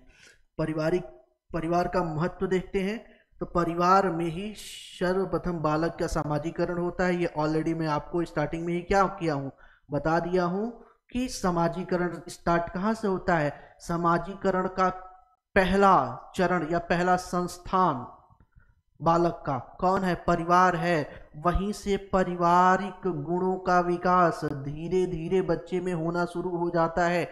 परिवार का महत्व देखते हैं तो परिवार में ही सर्वप्रथम बालक का सामाजिकरण होता है। ये ऑलरेडी मैं आपको स्टार्टिंग में ही क्या किया हूँ, बता दिया हूँ कि सामाजिकरण स्टार्ट कहाँ से होता है। सामाजिकरण का पहला चरण या पहला संस्थान बालक का कौन है? परिवार है। वहीं से पारिवारिक गुणों का विकास धीरे धीरे बच्चे में होना शुरू हो जाता है।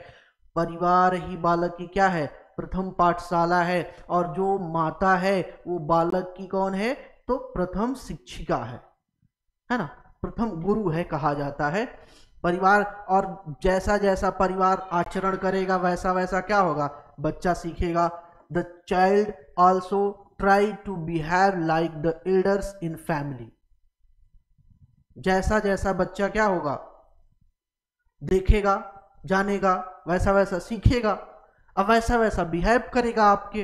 परिवार ही बालक की क्या है? प्रथम पाठशाला है। और जो माता है वो बालक की कौन है? तो प्रथम शिक्षिका है ना, प्रथम गुरु है कहा जाता है परिवार। और जैसा जैसा परिवार आचरण करेगा वैसा वैसा क्या होगा, बच्चा सीखेगा। The child also try to behave like the elders in family. जैसा जैसा बच्चा क्या होगा, देखेगा, जानेगा, वैसा वैसा सीखेगा, अब वैसा वैसा बिहेव करेगा आपके,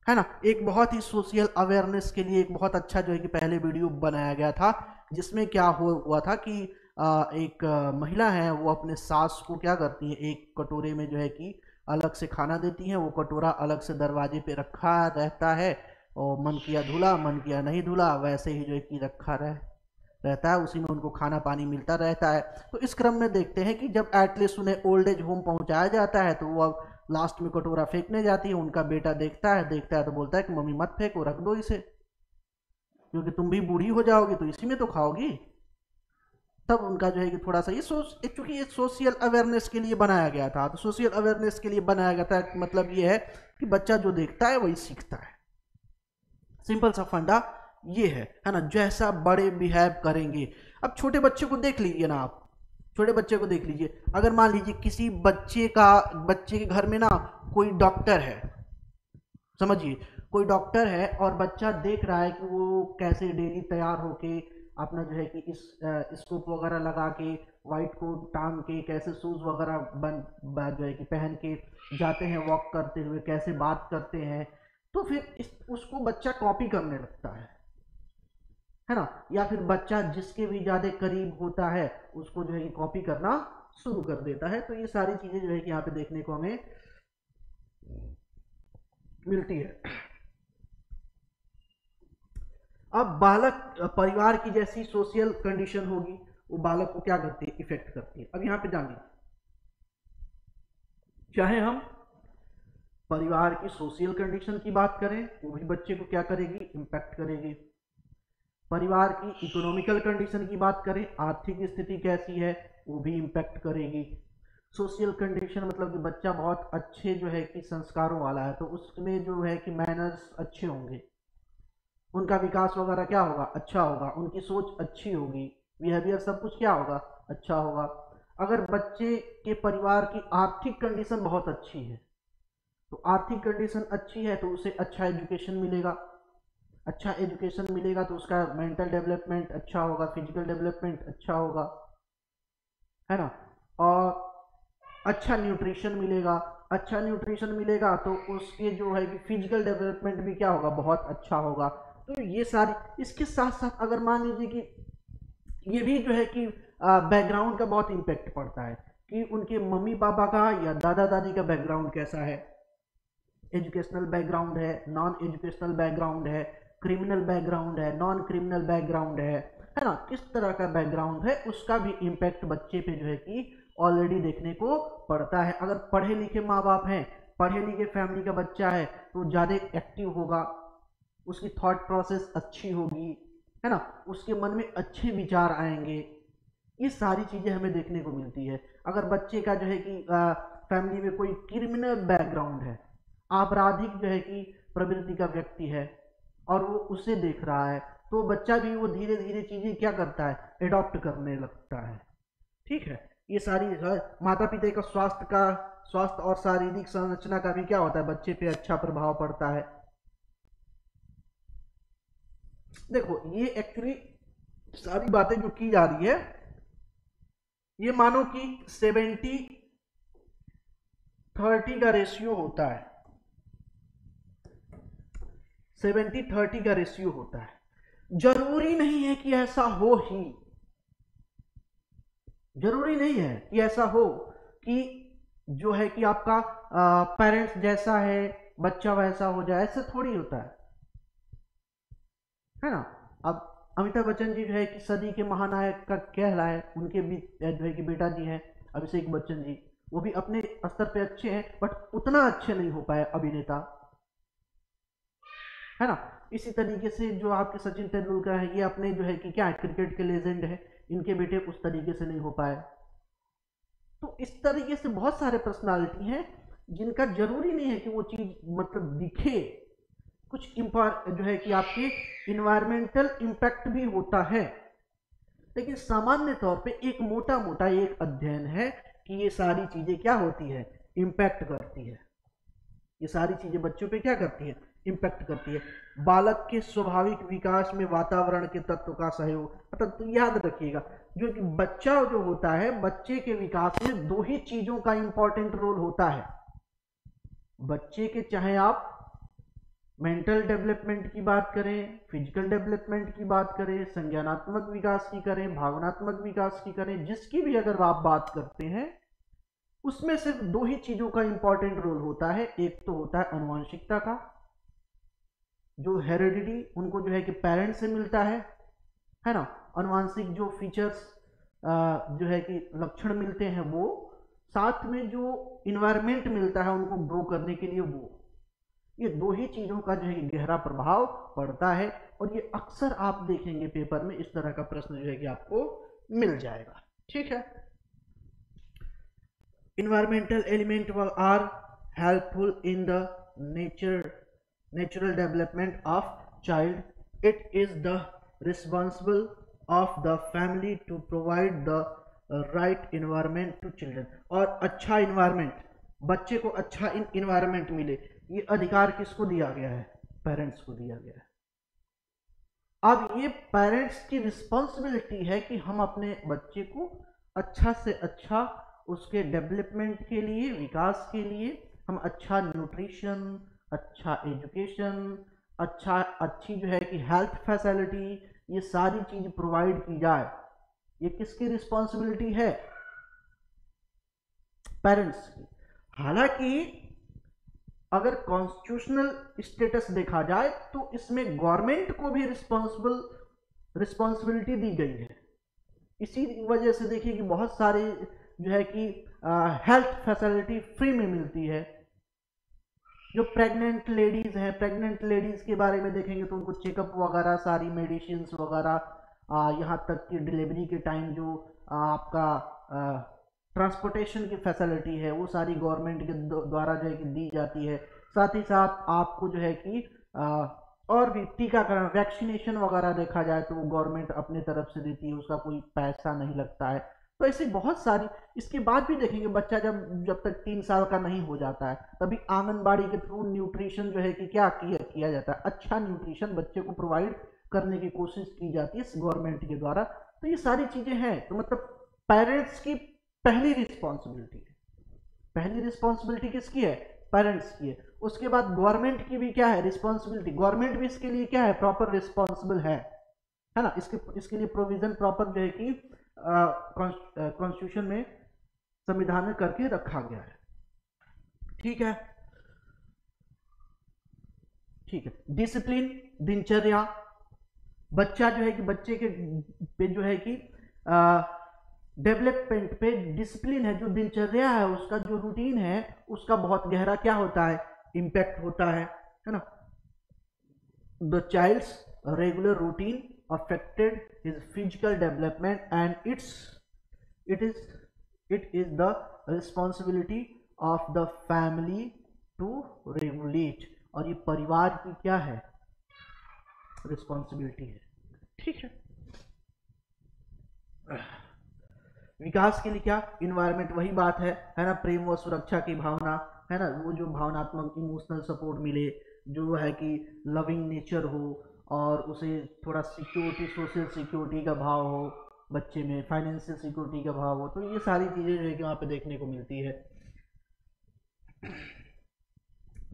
है ना। एक बहुत ही सोशल अवेयरनेस के लिए एक बहुत अच्छा जो है कि पहले वीडियो बनाया गया था, जिसमें क्या हुआ था कि एक महिला है, वो अपने सास को क्या करती है, एक कटोरे में जो है कि अलग से खाना देती है। वो कटोरा अलग से दरवाजे पे रखा रहता है, और मन किया धुला, मन किया नहीं धुला, वैसे ही जो है कि रखा रहता है, उसी में उनको खाना पानी मिलता रहता है। तो इस क्रम में देखते हैं कि जब एटलीस्ट उन्हें ओल्ड एज होम पहुंचाया जाता है तो वो अब लास्ट में कटोरा फेंकने जाती है। उनका बेटा देखता है तो बोलता है कि मम्मी मत फेंको, रख दो इसे, क्योंकि तुम भी बूढ़ी हो जाओगी तो इसी में तो खाओगी। तब उनका जो है कि थोड़ा सा ये चूंकि ये सोशल अवेयरनेस के लिए बनाया गया था, तो सोशल अवेयरनेस के लिए बनाया गया था, मतलब ये है कि बच्चा जो देखता है वही सीखता है। सिंपल सा फंडा ये है ना। जैसा बड़े बिहेव करेंगे, अब छोटे बच्चे को देख लीजिए ना, आप छोटे बच्चे को देख लीजिए। अगर मान लीजिए किसी बच्चे के घर में ना कोई डॉक्टर है, समझिए कोई डॉक्टर है, और बच्चा देख रहा है कि वो कैसे डेली तैयार होके अपना जो है कि इस स्कोप वगैरह लगा के, वाइट कोट टांग के, कैसे शूज वगैरह जो है कि पहन के जाते हैं वॉक करते हुए, कैसे बात करते हैं, तो फिर उसको बच्चा कॉपी करने लगता है ना। या फिर बच्चा जिसके भी ज्यादा करीब होता है उसको जो है कि कॉपी करना शुरू कर देता है। तो ये सारी चीजें जो है कि यहाँ पे देखने को हमें मिलती है। अब बालक परिवार की जैसी सोशल कंडीशन होगी वो बालक को क्या करती है, इफेक्ट करती है। अब यहाँ पे जान लीजिए, चाहे हम परिवार की सोशल कंडीशन की बात करें, वो भी बच्चे को क्या करेगी, इम्पैक्ट करेगी। परिवार की इकोनॉमिकल कंडीशन की बात करें, आर्थिक स्थिति कैसी है, वो भी इम्पैक्ट करेगी। सोशल कंडीशन मतलब कि बच्चा बहुत अच्छे जो है कि संस्कारों वाला है, तो उसमें जो है कि मैनर्स अच्छे होंगे, उनका विकास वगैरह क्या होगा, अच्छा होगा, उनकी सोच अच्छी होगी, बिहेवियर सब कुछ क्या होगा, अच्छा होगा। अगर बच्चे के परिवार की आर्थिक कंडीशन बहुत अच्छी है, तो आर्थिक कंडीशन अच्छी है तो उसे अच्छा एजुकेशन मिलेगा, अच्छा एजुकेशन मिलेगा तो उसका मेंटल डेवलपमेंट अच्छा होगा, फिजिकल डेवलपमेंट अच्छा होगा, है ना। और अच्छा न्यूट्रिशन मिलेगा, अच्छा न्यूट्रिशन मिलेगा तो उसके जो है कि फिजिकल डेवलपमेंट भी क्या होगा, बहुत अच्छा होगा। तो ये सारी, इसके साथ साथ अगर मान लीजिए कि ये भी जो है कि बैकग्राउंड का बहुत इम्पेक्ट पड़ता है कि उनके मम्मी पापा का या दादा दादी का बैकग्राउंड कैसा है, एजुकेशनल बैकग्राउंड है, नॉन एजुकेशनल बैकग्राउंड है, क्रिमिनल बैकग्राउंड है, नॉन क्रिमिनल बैकग्राउंड है ना, किस तरह का बैकग्राउंड है, उसका भी इम्पैक्ट बच्चे पे जो है कि ऑलरेडी देखने को पड़ता है। अगर पढ़े लिखे माँ बाप हैं, पढ़े लिखे फैमिली का बच्चा है तो ज़्यादा एक्टिव होगा, उसकी थॉट प्रोसेस अच्छी होगी, है ना, उसके मन में अच्छे विचार आएंगे। ये सारी चीज़ें हमें देखने को मिलती है। अगर बच्चे का जो है कि फैमिली में कोई क्रिमिनल बैकग्राउंड है, आपराधिक जो है कि प्रवृत्ति का व्यक्ति है और वो उसे देख रहा है, तो बच्चा भी वो धीरे धीरे चीज़ें क्या करता है, एडॉप्ट करने लगता है। ठीक है, ये सारी माता पिता का स्वास्थ्य और शारीरिक संरचना का भी क्या होता है, बच्चे पे अच्छा प्रभाव पड़ता है। देखो ये एक्चुअली सारी बातें जो की जा रही है, ये मानो कि 70-30 का रेशियो होता है, 70-30 का रेशियो होता है। जरूरी नहीं है कि ऐसा हो ही, जरूरी नहीं है कि ऐसा हो कि जो है कि आपका पेरेंट्स जैसा है बच्चा वैसा हो जाए, ऐसे थोड़ी होता है ना। अब अमिताभ बच्चन जी जो है कि सदी के महानायक का कहलाए, उनके भी जो है कि बेटा जी हैं अभिषेक बच्चन जी, वो भी अपने स्तर पे अच्छे हैं बट उतना अच्छे नहीं हो पाए अभिनेता, है ना। इसी तरीके से जो आपके सचिन तेंदुलकर है, ये अपने जो है कि क्या है, क्रिकेट के लेजेंड है, इनके बेटे उस तरीके से नहीं हो पाए। तो इस तरीके से बहुत सारे पर्सनालिटी हैं जिनका जरूरी नहीं है कि वो चीज मतलब दिखे। कुछ जो है कि आपके इन्वायरमेंटल इम्पैक्ट भी होता है, लेकिन सामान्य तौर पे एक मोटा मोटा एक अध्ययन है कि ये सारी चीजें क्या होती है, इम्पैक्ट करती है। ये सारी चीजें बच्चों पे क्या करती है, इम्पैक्ट करती है। बालक के स्वाभाविक विकास में वातावरण के तत्व का सहयोग, मतलब तो याद रखिएगा, जो कि बच्चा जो होता है, बच्चे के विकास में दो ही चीजों का इंपॉर्टेंट रोल होता है। बच्चे के चाहे आप मेंटल डेवलपमेंट की बात करें, फिजिकल डेवलपमेंट की बात करें, संज्ञानात्मक विकास की करें, भावनात्मक विकास की करें, जिसकी भी अगर आप बात करते हैं, उसमें सिर्फ दो ही चीजों का इंपॉर्टेंट रोल होता है। एक तो होता है आनुवंशिकता का, जो हेरिडिटी उनको जो है कि पेरेंट्स से मिलता है ना, आनुवंशिक जो फीचर्स जो है कि लक्षण मिलते हैं वो, साथ में जो इन्वायरमेंट मिलता है उनको ग्रो करने के लिए, वो ये दो ही चीजों का जो है गहरा प्रभाव पड़ता है। और ये अक्सर आप देखेंगे पेपर में इस तरह का प्रश्न जो है कि आपको मिल जाएगा। ठीक है, environmental element are helpful in the natural development of child. It is the responsible of the family to provide the right environment to children. और अच्छा इन्वायरमेंट, बच्चे को अच्छा इन्वायरमेंट मिले, ये अधिकार किसको दिया गया है, पेरेंट्स को दिया गया है। अब ये पेरेंट्स की रिस्पॉन्सिबिलिटी है कि हम अपने बच्चे को अच्छा से अच्छा, उसके डेवलपमेंट के लिए, विकास के लिए हम अच्छा न्यूट्रिशन, अच्छा एजुकेशन, अच्छी जो है कि हेल्थ फैसिलिटी, ये सारी चीज प्रोवाइड की जाए। ये किसकी रिस्पॉन्सिबिलिटी है, पेरेंट्स की। हालांकि अगर कॉन्स्टिट्यूशनल स्टेटस देखा जाए तो इसमें गवर्नमेंट को भी रिस्पॉन्सिबिलिटी दी गई है। इसी वजह से देखिए कि बहुत सारे जो है कि हेल्थ फैसिलिटी फ्री में मिलती है। जो प्रेग्नेंट लेडीज हैं, प्रेग्नेंट लेडीज के बारे में देखेंगे तो उनको चेकअप वगैरह, सारी मेडिसिन वगैरह, यहाँ तक कि डिलीवरी के टाइम जो आपका ट्रांसपोर्टेशन की फैसिलिटी है वो सारी गवर्नमेंट के द्वारा जो है कि दी जाती है। साथ ही साथ आपको जो है कि और भी टीकाकरण, वैक्सीनेशन वगैरह देखा जाए तो वो गवर्नमेंट अपने तरफ से देती है, उसका कोई पैसा नहीं लगता है। तो ऐसी बहुत सारी, इसके बाद भी देखेंगे बच्चा जब तक 3 साल का नहीं हो जाता है तभी आंगनबाड़ी के थ्रू न्यूट्रिशन जो है कि क्या किया जाता है, अच्छा न्यूट्रिशन बच्चे को प्रोवाइड करने की कोशिश की जाती है गवर्नमेंट के द्वारा। तो ये सारी चीजें हैं। तो मतलब पेरेंट्स की पहली रिस्पॉन्सिबिलिटी किसकी है? पेरेंट्स की है। उसके बाद गवर्नमेंट की भी क्या है रिस्पॉन्सिबिलिटी, गवर्नमेंट भी इसके लिए क्या है प्रॉपर रिस्पॉन्सिबल है ना। इसके लिए प्रोविजन प्रॉपर जो है कि कॉन्स्टिट्यूशन में, संविधान में करके रखा गया है। ठीक है, ठीक है। डिसिप्लिन, दिनचर्या, बच्चा जो है कि बच्चे के पे जो है कि डेवलपमेंट पे डिसिप्लिन है, जो दिनचर्या है उसका, जो रूटीन है उसका बहुत गहरा क्या होता है, इम्पैक्ट होता है ना। The child's regular routine affected his physical development and it is the responsibility of the family to regulate, और ये परिवार की क्या है रिस्पॉन्सिबिलिटी है। ठीक है, विकास के लिए क्या, इन्वायरमेंट, वही बात है ना, प्रेम व सुरक्षा की भावना है ना, वो जो भावनात्मक इमोशनल सपोर्ट मिले, जो है कि लविंग नेचर हो, और उसे थोड़ा सिक्योरिटी, सोशल सिक्योरिटी का भाव हो बच्चे में, फाइनेंशियल सिक्योरिटी का भाव हो। तो ये सारी चीजें जो है कि वहां पे देखने को मिलती है।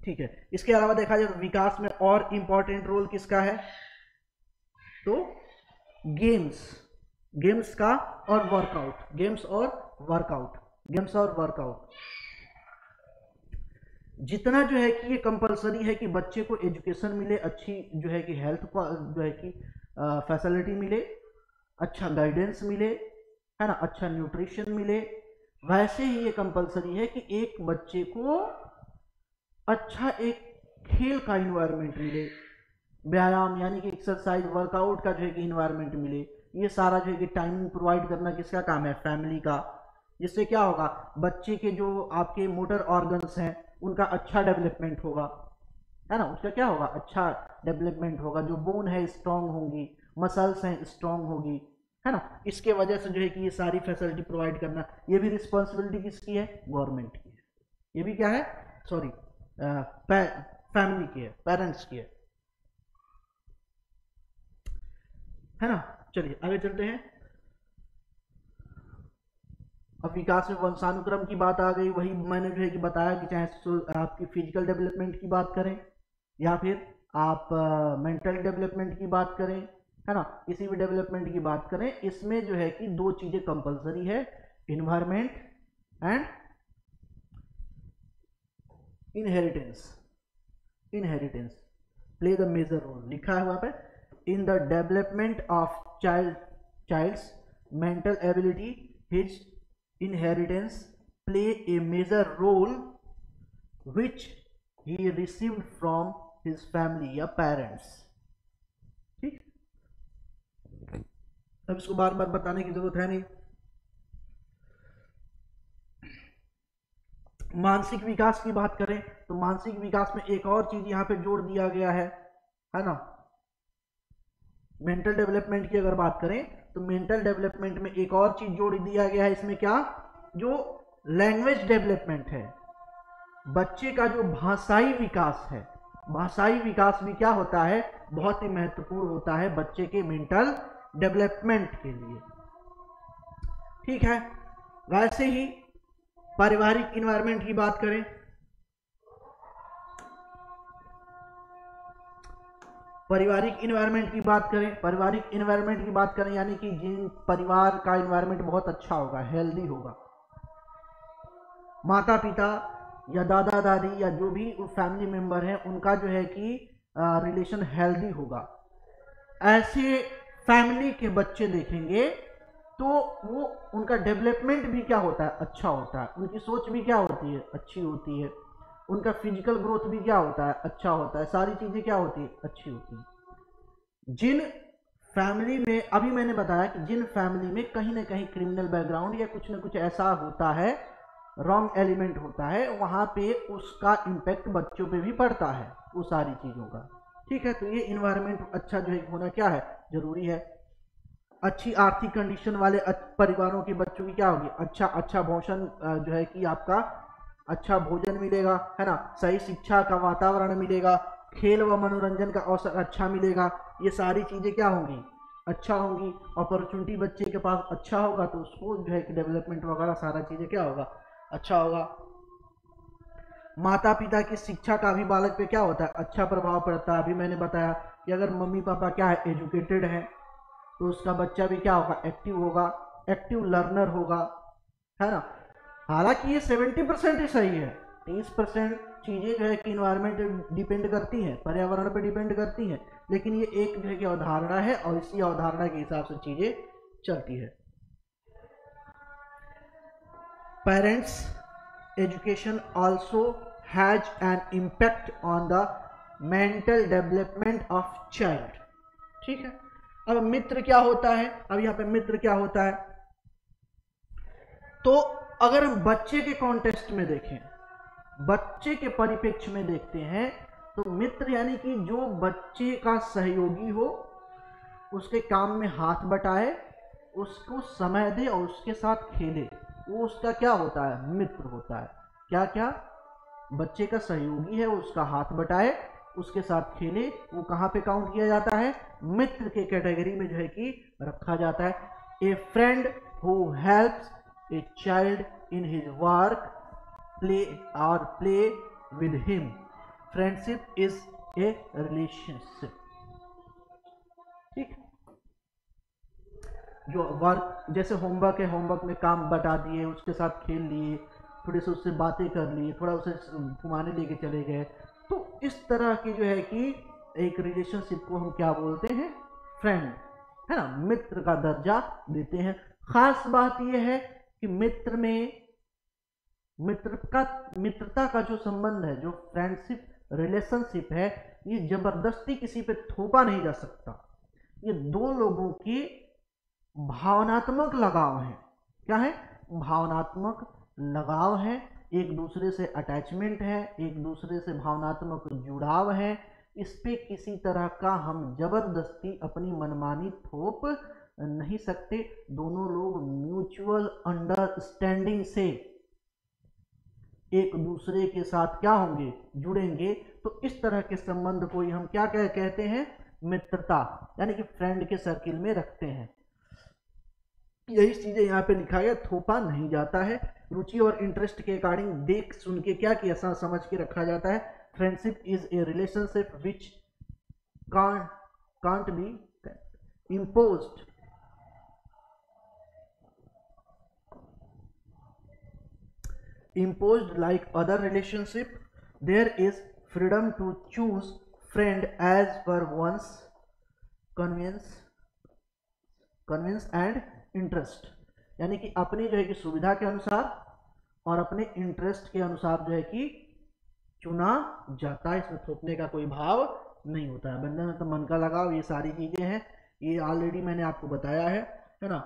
ठीक है, इसके अलावा देखा जाए तो विकास में और इंपॉर्टेंट रोल किसका है, तो गेम्स का और वर्कआउट, गेम्स और वर्कआउट जितना जो है कि ये कंपलसरी है कि बच्चे को एजुकेशन मिले, अच्छी जो है कि हेल्थ जो है कि फैसिलिटी मिले, अच्छा गाइडेंस मिले, है ना, अच्छा न्यूट्रिशन मिले। वैसे ही ये कंपलसरी है कि एक बच्चे को अच्छा एक खेल का इन्वायरमेंट मिले, व्यायाम यानी कि एक्सरसाइज, वर्कआउट का जो है कि इन्वायरमेंट मिले। ये सारा जो है कि टाइमिंग प्रोवाइड करना किसका काम है, फैमिली का। जिससे क्या होगा, बच्चे के जो आपके मोटर ऑर्गन्स हैं उनका अच्छा डेवलपमेंट होगा, है ना, उसका क्या होगा, अच्छा डेवलपमेंट होगा। जो बोन है स्ट्रांग होंगी, मसल्स हैं स्ट्रांग होगी, है ना। इसके वजह से जो है कि ये सारी फैसिलिटी प्रोवाइड करना, ये भी रिस्पॉन्सिबिलिटी किसकी है, गवर्नमेंट की है। ये भी क्या है, सॉरी, फैमिली की है, पेरेंट्स की है ना। चलिए आगे चलते हैं। अब विकास में वंशानुक्रम की बात आ गई। वही मैंने जो है कि बताया कि चाहे आपकी फिजिकल डेवलपमेंट की बात करें या फिर आप मेंटल डेवलपमेंट की बात करें, है ना, किसी भी डेवलपमेंट की बात करें, इसमें जो है कि दो चीजें कंपलसरी है, environment and inheritance play the major role. लिखा है वहां पे, in the development of child's mental ability his inheritance play a major role which he received from his family या parents। ठीक, अब इसको बार बार बताने की जरूरत है नहीं। मानसिक विकास की बात करें तो मानसिक विकास में एक और चीज यहां पे जोड़ दिया गया है ना। मेंटल डेवलपमेंट की अगर बात करें तो मेंटल डेवलपमेंट में एक और चीज जोड़ दिया गया है इसमें, क्या, जो लैंग्वेज डेवलपमेंट है, बच्चे का जो भाषाई विकास है, भाषाई विकास भी क्या होता है, बहुत ही महत्वपूर्ण होता है बच्चे के मेंटल डेवलपमेंट के लिए। ठीक है, वैसे ही पारिवारिक इन्वायरमेंट की बात करें, पारिवारिक इन्वायरमेंट की बात करें यानी कि जिन परिवार का इन्वायरमेंट बहुत अच्छा होगा, हेल्दी होगा, माता पिता या दादा दादी या जो भी फैमिली मेंबर हैं उनका जो है कि रिलेशन हेल्दी होगा, ऐसे फैमिली के बच्चे देखेंगे तो वो उनका डेवलपमेंट भी क्या होता है, अच्छा होता है, उनकी सोच भी क्या होती है, अच्छी होती है, उनका फिजिकल ग्रोथ भी क्या होता है, अच्छा होता है, सारी चीज़ें क्या होती है, अच्छी होती है। जिन फैमिली में, अभी मैंने बताया कि जिन फैमिली में कहीं ना कहीं क्रिमिनल बैकग्राउंड या कुछ ना कुछ ऐसा होता है, रॉन्ग एलिमेंट होता है, वहाँ पे उसका इम्पैक्ट बच्चों पे भी पड़ता है वो सारी चीज़ों का। ठीक है, तो ये इन्वायरमेंट अच्छा जो है होना क्या है, जरूरी है। अच्छी आर्थिक कंडीशन वाले परिवारों के बच्चों की क्या होगी, अच्छा भोजन जो है कि आपका अच्छा भोजन मिलेगा, है ना, सही शिक्षा का वातावरण मिलेगा, खेल व मनोरंजन का अवसर अच्छा मिलेगा, ये सारी चीज़ें क्या होंगी, अच्छा होंगी। अपॉर्चुनिटी बच्चे के पास अच्छा होगा तो उसको जो है कि डेवलपमेंट वगैरह सारा चीज़ें क्या होगा, अच्छा होगा। माता पिता की शिक्षा का भी बालक पे क्या होता है, अच्छा प्रभाव पड़ता है। अभी मैंने बताया कि अगर मम्मी पापा क्या है, एजुकेटेड है, तो उसका बच्चा भी क्या होगा, एक्टिव होगा, एक्टिव लर्नर होगा, है ना। हालांकि ये 70% ही सही है, 30% चीज़ें जो है कि इन्वायरमेंट डिपेंड करती हैं, पर्यावरण पे डिपेंड करती हैं, लेकिन ये एक जो है कि अवधारणा है और इसी अवधारणा के हिसाब से चीज़ें चलती है। Parents education also has an impact on the mental development of child. ठीक है, अब मित्र क्या होता है, अब यहाँ पे मित्र क्या होता है, तो अगर हम बच्चे के कॉन्टेक्स्ट में देखें, बच्चे के परिप्रेक्ष्य में देखते हैं, तो मित्र यानी कि जो बच्चे का सहयोगी हो, उसके काम में हाथ बटाए, उसको समय दे और उसके साथ खेले, वो उसका क्या होता है, मित्र होता है। क्या क्या, बच्चे का सहयोगी है, उसका हाथ बटाए, उसके साथ खेले, वो कहाँ पे काउंट किया जाता है, मित्र के कैटेगरी में जो है कि रखा जाता है। A friend who helps a child in his work, play और play with him, friendship is a relationship. ठीक, जो वर्क, जैसे होमवर्क है, होमवर्क में काम बटा दिए, उसके साथ खेल लिए, थोड़े से उससे बातें कर ली, थोड़ा उसे घुमाने लेके चले गए, तो इस तरह की जो है कि एक रिलेशनशिप को हम क्या बोलते हैं, फ्रेंड, है ना, मित्र का दर्जा देते हैं। खास बात यह है कि मित्र में मित्रता का जो संबंध है, जो फ्रेंडशिप रिलेशनशिप है, ये जबरदस्ती किसी पे थोपा नहीं जा सकता। ये दो लोगों की भावनात्मक लगाव है। क्या है, भावनात्मक लगाव है, एक दूसरे से अटैचमेंट है, एक दूसरे से भावनात्मक जुड़ाव है। इस पे किसी तरह का हम जबरदस्ती अपनी मनमानी थोप नहीं सकते। दोनों लोग म्यूचुअल अंडरस्टैंडिंग से एक दूसरे के साथ क्या होंगे, जुड़ेंगे। तो इस तरह के संबंध को ही हम क्या कहते हैं, मित्रता, यानी कि फ्रेंड के सर्किल में रखते हैं। यही चीजें यहाँ पे लिखा गया, थोपा नहीं जाता है, रुचि और इंटरेस्ट के अकॉर्डिंग देख सुन के क्या किया, समझ के रखा जाता है। Friendship is a relationship which can't be imposed like other relationship. There is freedom to choose friend as per one's convenience and interest, यानी कि अपनी जो है कि सुविधा के अनुसार और अपने इंटरेस्ट के अनुसार जो है कि चुना जाता है। इसमें थोपने का कोई भाव नहीं होता है। बंधन तो मन का लगाव, ये सारी चीजें हैं, ये ऑलरेडी मैंने आपको बताया है ना।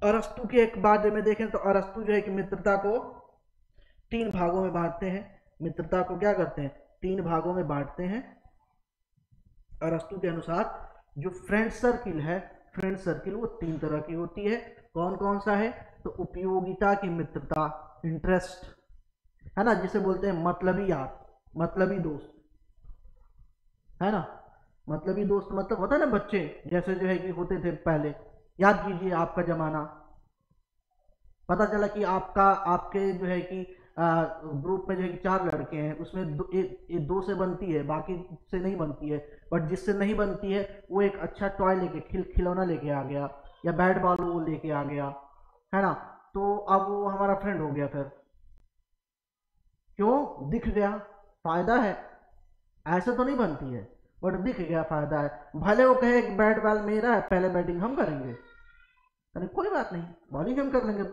अरस्तु के एक बारे में देखें तो अरस्तु जो है कि मित्रता को 3 भागों में बांटते हैं। मित्रता को क्या करते हैं, 3 भागों में बांटते हैं। अरस्तु के अनुसार जो फ्रेंड सर्किल है, फ्रेंड सर्किल वो 3 तरह की होती है। कौन कौन सा है, तो उपयोगिता की मित्रता, इंटरेस्ट, है ना, जिसे बोलते हैं मतलबी यार, मतलबी दोस्त, है ना। मतलबी दोस्त मतलब होता है ना, बच्चे जैसे जो है कि होते थे पहले, याद कीजिए आपका जमाना, पता चला कि आपके जो है कि ग्रुप में जो है कि 4 लड़के हैं, उसमें 2 से बनती है, बाकी से नहीं बनती है। बट जिससे नहीं बनती है वो एक अच्छा टॉय लेके, खिलौना लेके आ गया, या बैट बॉल वो लेके आ गया, है ना, तो अब वो हमारा फ्रेंड हो गया। फिर क्यों, दिख गया, फायदा है, ऐसे तो नहीं बनती है, बट दिख गया, फायदा है। भले वो कहे कि बैट बॉल मेरा है, पहले बैटिंग हम करेंगे, अरे कोई बात नहीं, बॉलिंग हम कर लेंगे,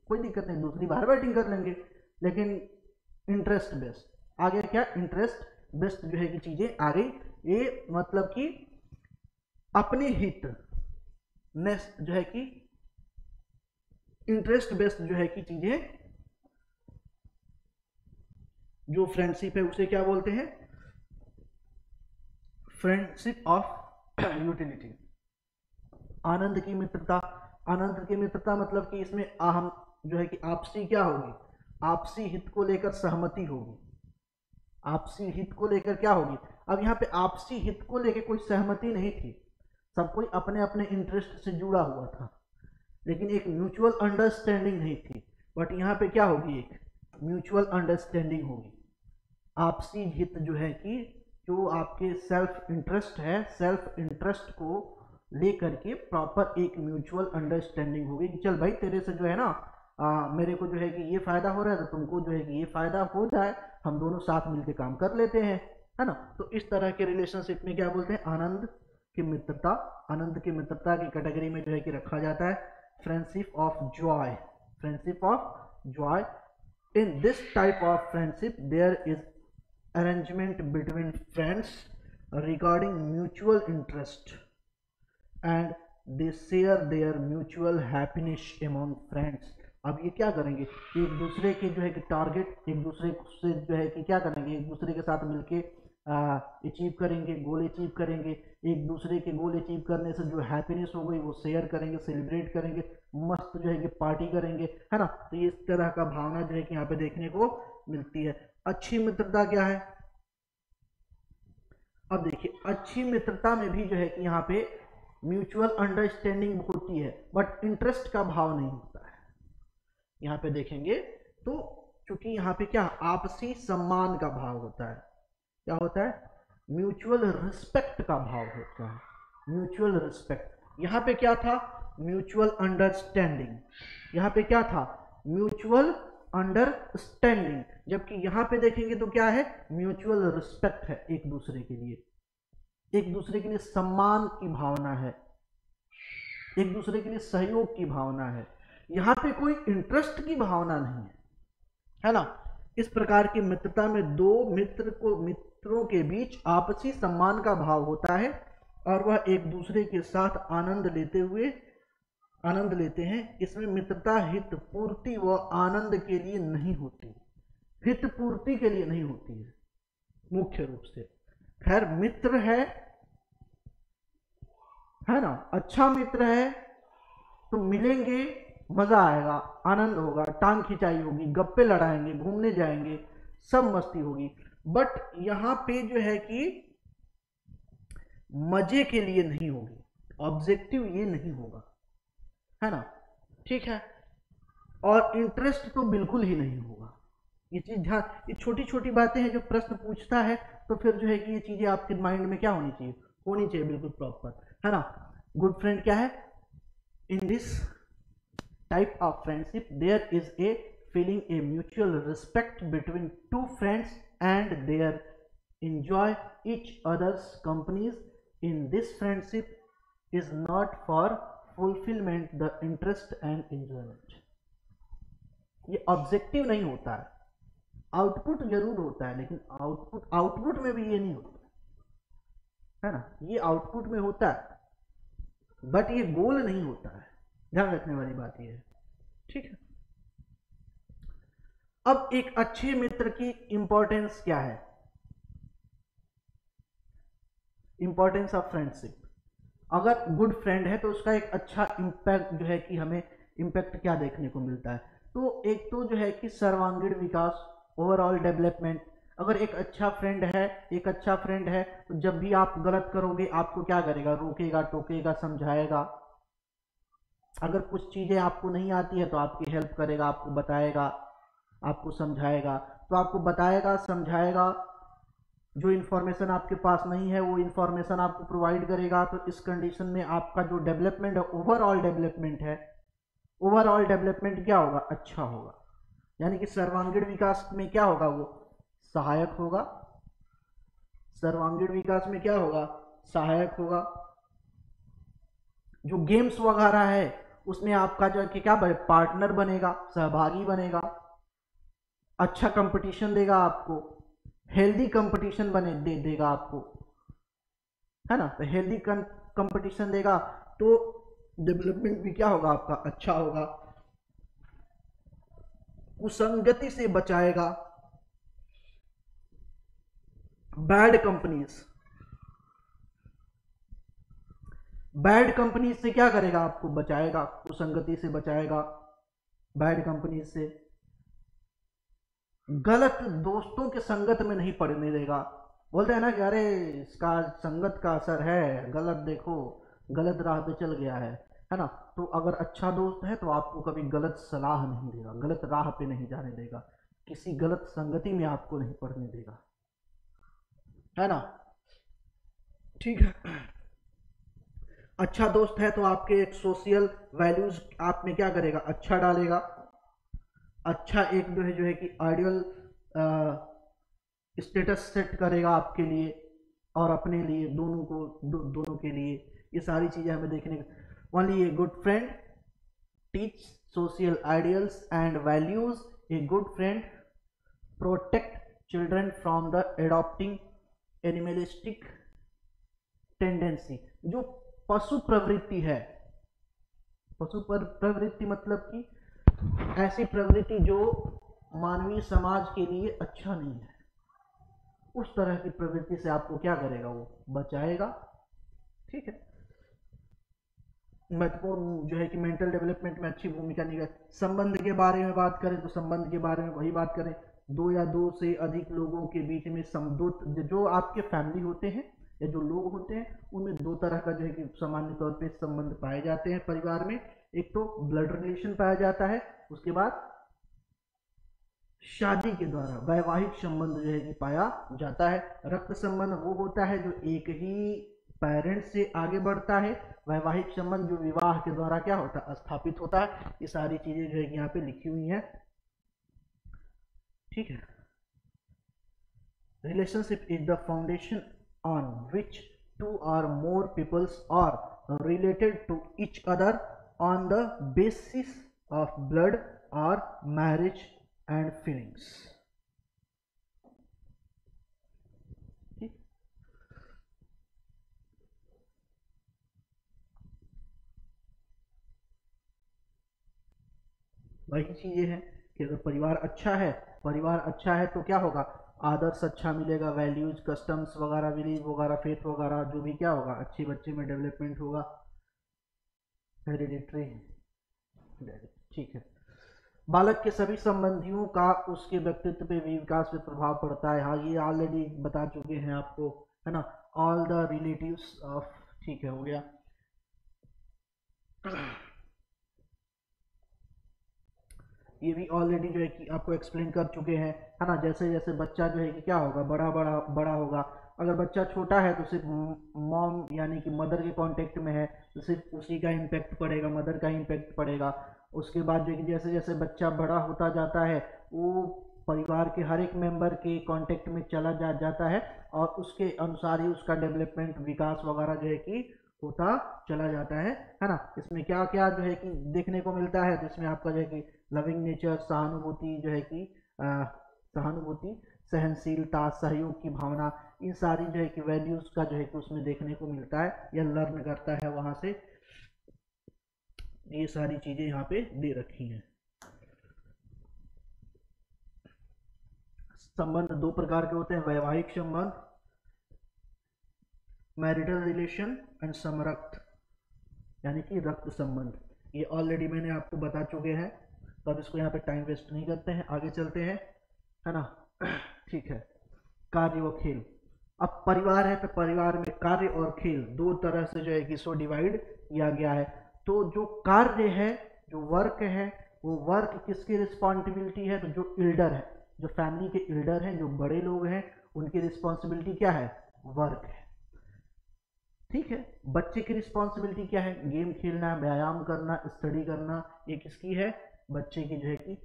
कोई दिक्कत नहीं, दूसरी बार बैटिंग कर लेंगे, लेकिन इंटरेस्ट बेस्ड आ गया। क्या इंटरेस्ट बेस्ड जो है कि चीजें आ गई, ये मतलब कि अपने हित नेस्ट जो है कि इंटरेस्ट बेस्ड जो है कि चीजें, जो फ्रेंडशिप है उसे क्या बोलते हैं, फ्रेंडशिप ऑफ यूटिलिटी। आनंद की मित्रता, आनंद की मित्रता मतलब कि इसमें हम जो है कि आपसी क्या होगी, आपसी हित को लेकर सहमति होगी, आपसी हित को लेकर क्या होगी। अब यहाँ पे आपसी हित को लेकर कोई सहमति नहीं थी, सब कोई अपने अपने इंटरेस्ट से जुड़ा हुआ था, लेकिन एक म्यूचुअल अंडरस्टैंडिंग नहीं थी। बट यहाँ पे क्या होगी, एक म्यूचुअल अंडरस्टैंडिंग होगी, आपसी हित जो है कि जो आपके सेल्फ इंटरेस्ट है, सेल्फ इंटरेस्ट को लेकर के प्रॉपर एक म्यूचुअल अंडरस्टैंडिंग होगी कि चल भाई तेरे से जो है ना मेरे को जो है कि ये फायदा हो रहा है, तो तुमको जो है कि ये फायदा हो जाए, हम दोनों साथ मिलकर काम कर लेते हैं, है ना। तो इस तरह के रिलेशनशिप में क्या बोलते हैं, आनंद की मित्रता। आनंद की मित्रता की कैटेगरी में जो है कि रखा जाता है friendship of joy, friendship of joy. In this type of friendship there is arrangement between friends regarding mutual interest and they share their mutual happiness among friends। अब ये क्या करेंगे, एक दूसरे के जो है कि टारगेट, एक दूसरे से जो है कि क्या करेंगे, एक दूसरे के साथ मिलके अचीव करेंगे, गोल अचीव करेंगे, एक दूसरे के गोल अचीव करने से जो हैप्पीनेस हो गई वो शेयर करेंगे, सेलिब्रेट करेंगे, मस्त जो है कि पार्टी करेंगे, है ना। तो ये इस तरह का भावना जो है कि यहाँ पे देखने को मिलती है। अच्छी मित्रता क्या है, अब देखिए अच्छी मित्रता में भी जो है कि यहाँ पे म्यूचुअल अंडरस्टैंडिंग होती है, बट इंटरेस्ट का भाव नहीं होता है। यहाँ पे देखेंगे तो चूंकि यहाँ पे क्या आपसी सम्मान का भाव होता है, क्या होता है, म्यूचुअल रिस्पेक्ट का भाव होता है, म्यूचुअल रिस्पेक्ट। यहाँ पे क्या था, म्यूचुअल अंडरस्टैंडिंग, यहाँ पे क्या था, म्यूचुअल अंडरस्टैंडिंग, जबकि यहां पे देखेंगे तो क्या है, म्यूचुअल रिस्पेक्ट है, एक दूसरे के लिए, एक दूसरे के लिए सम्मान की भावना है, एक दूसरे के लिए सहयोग की भावना है। यहां पे कोई इंटरेस्ट की भावना नहीं है ना। इस प्रकार की मित्रता में दो मित्रों के बीच आपसी सम्मान का भाव होता है और वह एक दूसरे के साथ आनंद लेते हैं। इसमें मित्रता हित पूर्ति व आनंद के लिए नहीं होती, हित पूर्ति के लिए नहीं होती है मुख्य रूप से। खैर मित्र है ना, अच्छा मित्र है तो मिलेंगे, मजा आएगा, आनंद होगा, टांग खिंचाई होगी, गप्पे लड़ाएंगे, घूमने जाएंगे, सब मस्ती होगी। बट यहां पे जो है कि मजे के लिए नहीं होगी, ऑब्जेक्टिव ये नहीं होगा, है ना, ठीक है। और इंटरेस्ट तो बिल्कुल ही नहीं होगा। ये चीज ध्यान, ये छोटी छोटी बातें हैं जो प्रश्न पूछता है, तो फिर जो है कि ये चीजें आपके माइंड में क्या होनी चाहिए बिल्कुल प्रॉपर, है ना। गुड फ्रेंड क्या है, in this type of friendship there is a feeling a mutual respect between two friends and there enjoy each other's companies in this friendship is not for fulfillment the interest and enjoyment। ये objective नहीं होता है, output जरूर होता है, लेकिन output में भी ये नहीं होता है ना, ये आउटपुट में होता है बट ये गोल नहीं होता है, ध्यान रखने वाली बात ये है, ठीक है। अब एक अच्छे मित्र की इंपॉर्टेंस क्या है, इंपॉर्टेंस ऑफ फ्रेंडशिप। अगर गुड फ्रेंड है तो उसका एक अच्छा इंपैक्ट जो है कि हमें इंपैक्ट क्या देखने को मिलता है, तो एक तो जो है कि सर्वांगीण विकास, ओवरऑल डेवलपमेंट। अगर एक अच्छा फ्रेंड है तो जब भी आप गलत करोगे आपको क्या करेगा, रोकेगा, टोकेगा, समझाएगा। अगर कुछ चीजें आपको नहीं आती है तो आपकी हेल्प करेगा, आपको बताएगा, आपको समझाएगा, तो आपको बताएगा, समझाएगा, जो इन्फॉर्मेशन आपके पास नहीं है वो इन्फॉर्मेशन आपको प्रोवाइड करेगा। तो इस कंडीशन में आपका जो डेवलपमेंट है, ओवरऑल डेवलपमेंट है, ओवरऑल डेवलपमेंट क्या होगा, अच्छा होगा। यानी कि सर्वांगीण विकास में क्या होगा, वो सहायक होगा, सर्वांगीण विकास में क्या होगा, सहायक होगा। जो गेम्स वगैरह है उसमें आपका जो है कि क्या पार्टनर बनेगा, सहभागी बनेगा, अच्छा कंपटीशन देगा आपको, हेल्दी कंपटीशन देगा आपको, है ना। तो हेल्दी कंपटीशन देगा तो डेवलपमेंट भी क्या होगा आपका, अच्छा होगा। कुसंगति से बचाएगा, बैड कंपनीज से क्या करेगा, आपको बचाएगा, कुसंगति से बचाएगा, बैड कंपनीज से, गलत दोस्तों के संगत में नहीं पड़ने देगा। बोलते हैं ना कि अरे इसका संगत का असर है, गलत देखो, गलत राह पे चल गया है ना। तो अगर अच्छा दोस्त है तो आपको कभी गलत सलाह नहीं देगा, गलत राह पे नहीं जाने देगा, किसी गलत संगति में आपको नहीं पड़ने देगा, है ना। ठीक है। अच्छा दोस्त है तो आपके एक सोशल वैल्यूज आप में क्या करेगा, अच्छा डालेगा, अच्छा एक जो है कि आइडियल स्टेटस सेट करेगा आपके लिए और अपने लिए, दोनों को दोनों के लिए। ये सारी चीजें हमें देखने को। Only a good friend teach social ideals and values, a good friend protect children from the adopting animalistic tendency. जो पशु प्रवृत्ति है, पशु प्रवृत्ति मतलब कि ऐसी प्रवृत्ति जो मानवीय समाज के लिए अच्छा नहीं है, उस तरह की प्रवृत्ति से आपको क्या करेगा, वो बचाएगा। ठीक है। महत्वपूर्ण जो है कि मेंटल डेवलपमेंट में अच्छी भूमिका निभा। संबंध के बारे में बात करें तो संबंध के बारे में वही बात करें, दो या दो से अधिक लोगों के बीच में जो आपके फैमिली होते हैं या जो लोग होते हैं उनमें दो तरह का जो है कि सामान्य तौर पे संबंध पाए जाते हैं परिवार में। एक तो ब्लड रिलेशन पाया जाता है, उसके बाद शादी के द्वारा वैवाहिक संबंध जो है कि पाया जाता है। रक्त संबंध वो होता है जो एक ही पेरेंट्स से आगे बढ़ता है, वैवाहिक संबंध जो विवाह के द्वारा क्या होता है, स्थापित होता है। ये सारी चीजें जो है यहाँ पे लिखी हुई हैं। ठीक है। Relationship is the foundation on which two और more peoples are related to each other on the basis of blood और मैरिज एंड फीलिंग्स। वही चीजें हैं कि अगर परिवार अच्छा है तो क्या होगा, आदर्श अच्छा मिलेगा, वैल्यूज कस्टम्स वगैरह, बिलीव वगैरह, फेथ वगैरह जो भी क्या होगा, अच्छे बच्चे में डेवलपमेंट होगा। हेरिडिटरी। ठीक है। बालक के सभी संबंधियों का उसके व्यक्तित्व पे भी विकास पे प्रभाव पड़ता है। हाँ, ये ऑलरेडी बता चुके हैं आपको, है ना। ऑल द रिलेटिव्स ऑफ, ठीक है, हो गया। ये भी ऑलरेडी जो है कि आपको एक्सप्लेन कर चुके हैं, है ना। जैसे जैसे बच्चा जो है कि क्या होगा, बड़ा होगा। अगर बच्चा छोटा है तो सिर्फ मॉम यानी कि मदर के कांटेक्ट में है तो सिर्फ उसी का इम्पैक्ट पड़ेगा, मदर का इम्पैक्ट पड़ेगा। उसके बाद जो है कि जैसे जैसे बच्चा बड़ा होता जाता है वो परिवार के हर एक मेंबर के कांटेक्ट में चला जाता है और उसके अनुसार ही उसका डेवलपमेंट, विकास वगैरह जो है कि होता चला जाता है ना। इसमें क्या क्या जो है कि देखने को मिलता है, तो इसमें आपका जो है कि लविंग नेचर, सहानुभूति जो है कि सहानुभूति, सहनशीलता, सहयोग की भावना, इन सारी जो है कि वैल्यूज का जो है कि उसमें देखने को मिलता है या लर्न करता है वहां से। ये सारी चीजें यहाँ पे दे रखी हैं। संबंध दो प्रकार के होते हैं, वैवाहिक संबंध, मैरिटल रिलेशन एंड समरक्त यानी कि रक्त संबंध। ये ऑलरेडी मैंने आपको बता चुके हैं, तो अब इसको यहाँ पे टाइम वेस्ट नहीं करते हैं, आगे चलते हैं, है ना। ठीक है। कार्य व खेल। अब परिवार है तो परिवार में कार्य और खेल दो तरह से जो है कि इसको डिवाइड किया गया है। तो जो कार्य है, जो वर्क है, वो वर्क किसकी रिस्पॉन्सिबिलिटी है, तो जो एल्डर है, जो फैमिली के एल्डर हैं, जो बड़े लोग हैं, उनकी रिस्पॉन्सिबिलिटी क्या है, वर्क है। ठीक है। बच्चे की रिस्पॉन्सिबिलिटी क्या है, गेम खेलना, व्यायाम करना, स्टडी करना, ये किसकी है, बच्चे की जो है कि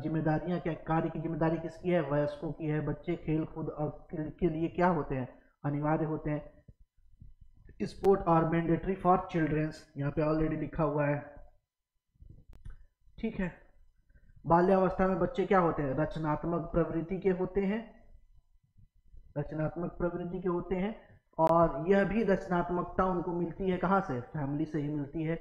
जिम्मेदारियां क्या, कार्य की जिम्मेदारी किसकी है, वयस्कों की है। बच्चे खेल कूद के लिए क्या होते हैं, अनिवार्य होते हैं। Sport are mandatory for childrens, यहाँ पे ऑलरेडी लिखा हुआ है। ठीक है। बाल्यावस्था में बच्चे क्या होते हैं, रचनात्मक प्रवृत्ति के होते हैं, रचनात्मक प्रवृत्ति के होते हैं, और यह भी रचनात्मकता उनको मिलती है कहाँ से, फैमिली से ही मिलती है।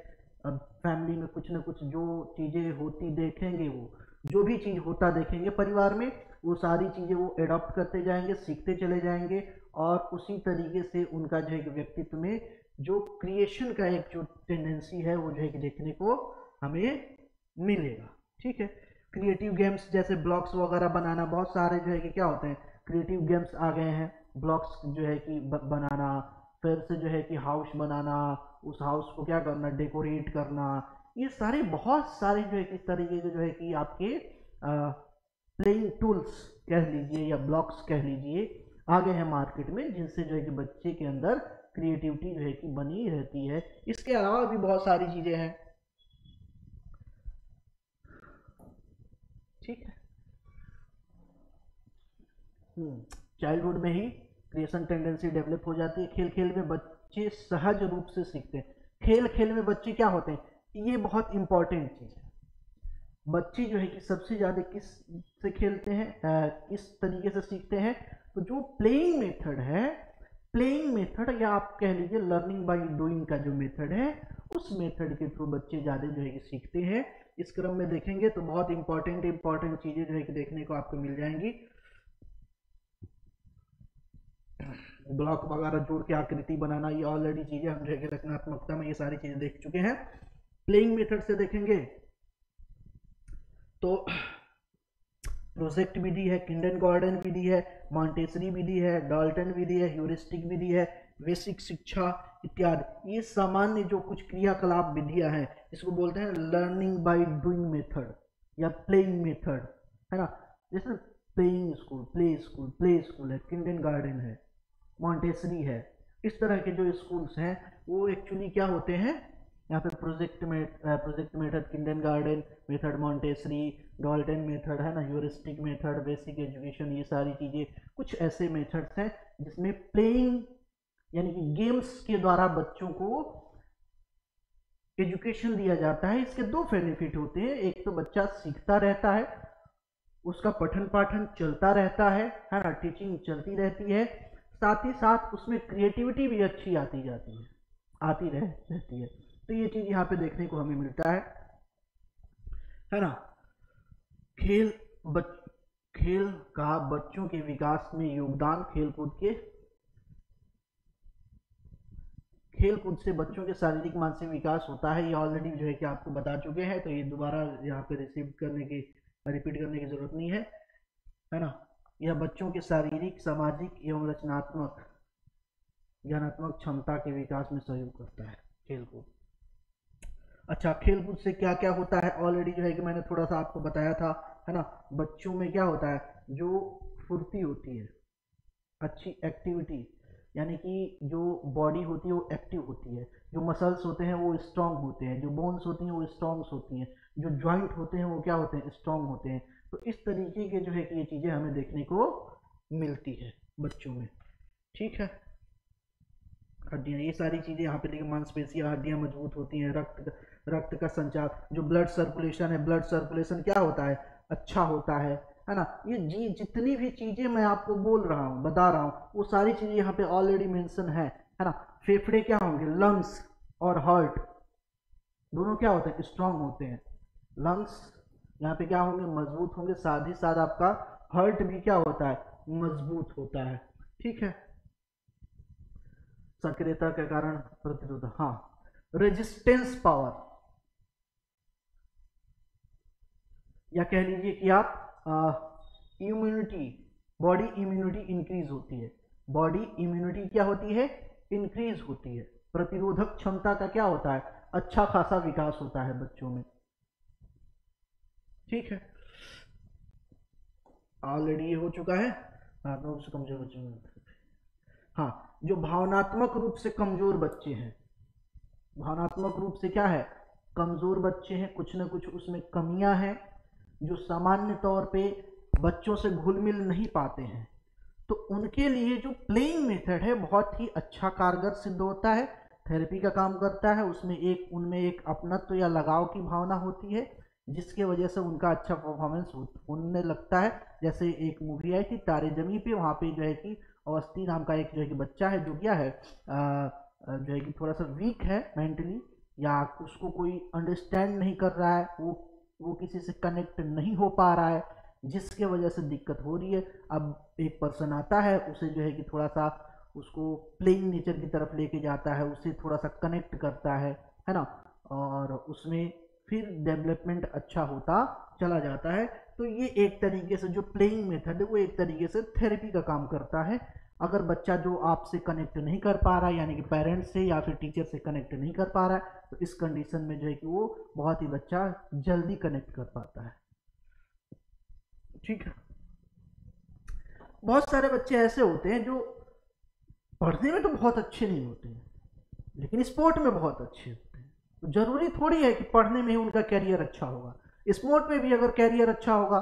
अब फैमिली में कुछ ना कुछ जो चीज़ें होती देखेंगे, वो जो भी चीज़ होता देखेंगे परिवार में, वो सारी चीज़ें वो एडॉप्ट करते जाएंगे, सीखते चले जाएंगे, और उसी तरीके से उनका जो है व्यक्तित्व में जो क्रिएशन का एक जो टेंडेंसी है वो जो है कि देखने को हमें मिलेगा। ठीक है। क्रिएटिव गेम्स जैसे ब्लॉक्स वगैरह बनाना, बहुत सारे जो है कि क्या होते हैं क्रिएटिव गेम्स आ गए हैं। ब्लॉक्स जो है कि बनाना, फिर से जो है कि हाउस बनाना, उस हाउस को क्या करना, डेकोरेट करना, ये सारे बहुत सारे जो है कि इस तरीके के जो है कि आपके प्लेइंग टूल्स कह लीजिए या ब्लॉक्स कह लीजिए आ गए हैं मार्केट में, जिनसे जो है कि बच्चे के अंदर क्रिएटिविटी जो है कि बनी रहती है। इसके अलावा भी बहुत सारी चीजें हैं। ठीक है। चाइल्डहुड में ही क्रिएशन टेंडेंसी डेवलप हो जाती है। खेल खेल में बच्चे सहज रूप से सीखते हैं। खेल खेल में बच्चे क्या होते हैं, ये बहुत इंपॉर्टेंट चीज है। बच्चे जो है कि सबसे ज्यादा किस से खेलते हैं, किस तरीके से सीखते हैं, तो जो प्लेइंग मेथड है, प्लेइंग मेथड या आप कह लीजिए लर्निंग बाय डूइंग का जो मेथड है, उस मेथड के थ्रू बच्चे ज्यादा जो है कि सीखते हैं। इस क्रम में देखेंगे तो बहुत इंपॉर्टेंट चीजें जो है कि देखने को आपको मिल जाएंगी। ब्लॉक वगैरह जोड़ के आकृति बनाना, ये ऑलरेडी चीजें हम जो है रचनात्मकता में ये सारी चीजें देख चुके हैं। प्लेइंग मेथड से देखेंगे तो प्रोजेक्ट विधि है, किंडरगार्टन विधि है, मॉन्टेसरी विधि है, डाल्टन विधि है, ह्यूरिस्टिक विधि है, बेसिक शिक्षा इत्यादि। ये सामान्य जो कुछ क्रियाकलाप विधियां हैं, इसको बोलते हैं लर्निंग बाय डूइंग मेथड या प्लेइंग मेथड, है ना। जैसे प्लेइंग स्कूल, प्ले स्कूल है, किंडरगार्टन है, मॉन्टेसरी है, इस तरह के जो स्कूल्स हैं वो एक्चुअली क्या होते हैं, यहाँ पे project method, kindergarten method, Montessori, Dalton method, है ना, ह्यूरिस्टिक मेथड, बेसिक एजुकेशन, ये सारी चीजें कुछ ऐसे मेथड्स हैं जिसमें प्लेइंग यानी कि गेम्स के द्वारा बच्चों को एजुकेशन दिया जाता है। इसके दो बेनिफिट होते हैं, एक तो बच्चा सीखता रहता है, उसका पठन पाठन चलता रहता है ना, टीचिंग चलती रहती है, साथ ही साथ उसमें क्रिएटिविटी भी अच्छी आती रहती है। तो ये चीज यहाँ पे देखने को हमें मिलता है ना। खेल का बच्चों के विकास में योगदान, खेलकूद से बच्चों के शारीरिक मानसिक विकास होता है, ये ऑलरेडी जो है कि आपको बता चुके हैं, तो ये दोबारा यहाँ पे रिपीट करने की जरूरत नहीं है ना। यह बच्चों के शारीरिक, सामाजिक एवं रचनात्मक, ज्ञानात्मक क्षमता के विकास में सहयोग करता है खेलकूद। अच्छा, खेलकूद से क्या क्या होता है, ऑलरेडी जो है कि मैंने थोड़ा सा आपको बताया था, है ना। बच्चों में क्या होता है, जो फुर्ती होती है, अच्छी एक्टिविटी, यानी कि जो बॉडी होती है वो एक्टिव होती है, जो मसल्स होते हैं वो स्ट्रांग होते हैं, जो बोन्स होती हैं वो स्ट्रांग होती हैं, जो जॉइंट होते हैं वो क्या होते हैं, स्ट्रांग होते हैं। तो इस तरीके के जो है कि ये चीजें हमें देखने को मिलती है बच्चों में। ठीक है। हड्डियां, ये सारी चीजें यहाँ पे देखिए, मांसपेशियां, हड्डियां मजबूत होती हैं, रक्त का संचार, जो ब्लड सर्कुलेशन है, ब्लड सर्कुलेशन क्या होता है, अच्छा होता है ना। ये जितनी भी चीजें मैं आपको बता रहा हूँ, वो सारी चीजें यहाँ पे ऑलरेडी मेंशन है ना। फेफड़े क्या होंगे, लंग्स और हार्ट दोनों क्या होते हैं, स्ट्रांग होते हैं। लंग्स यहाँ पे क्या होंगे, मजबूत होंगे, साथ ही साथ आपका हार्ट भी क्या होता है, मजबूत होता है। ठीक है। सक्रियता के कारण प्रतिरोध, हाँ, रेजिस्टेंस पावर, या कह लीजिए कि आप इम्यूनिटी, बॉडी इम्यूनिटी इंक्रीज होती है, बॉडी इम्यूनिटी क्या होती है, इंक्रीज होती है। प्रतिरोधक क्षमता का क्या होता है, अच्छा खासा विकास होता है बच्चों में। ठीक है, ऑलरेडी ये हो चुका है। कमजोर बच्चों, हाँ, जो भावनात्मक रूप से कमजोर बच्चे हैं, भावनात्मक रूप से क्या है, कमजोर बच्चे हैं, कुछ ना कुछ उसमें कमियां हैं, जो सामान्य तौर पे बच्चों से घुल मिल नहीं पाते हैं, तो उनके लिए जो प्लेइंग मेथड है बहुत ही अच्छा कारगर सिद्ध होता है, थेरेपी का काम करता है। उनमें एक अपनत्व या लगाव की भावना होती है, जिसके वजह से उनका अच्छा परफॉर्मेंस होने लगता है। जैसे एक मूवी आई थी तारे जमी पे, वहाँ पे जो है कि अवस्थी नाम का एक जो है कि बच्चा है, जो क्या है जो है कि थोड़ा सा वीक है मेंटली, या उसको कोई अंडरस्टैंड नहीं कर रहा है, वो किसी से कनेक्ट नहीं हो पा रहा है, जिसके वजह से दिक्कत हो रही है। अब एक पर्सन आता है, उसे जो है कि थोड़ा सा उसको प्लेइंग नेचर की तरफ लेके जाता है, उसे थोड़ा सा कनेक्ट करता है ना, और उसमें फिर डेवलपमेंट अच्छा होता चला जाता है। तो ये एक तरीके से जो प्लेइंग मेथड है वो एक तरीके से थेरेपी का काम करता है। अगर बच्चा जो आपसे कनेक्ट नहीं कर पा रहा है, यानी कि पेरेंट्स से या फिर टीचर से कनेक्ट नहीं कर पा रहा है, तो इस कंडीशन में जो है कि वो बहुत ही बच्चा जल्दी कनेक्ट कर पाता है। ठीक है। बहुत सारे बच्चे ऐसे होते हैं जो पढ़ने में तो बहुत अच्छे नहीं होते हैं, लेकिन स्पोर्ट में बहुत अच्छे होते हैं। तो जरूरी थोड़ी है कि पढ़ने में ही उनका कैरियर अच्छा होगा, स्पोर्ट में भी अगर कैरियर अच्छा होगा।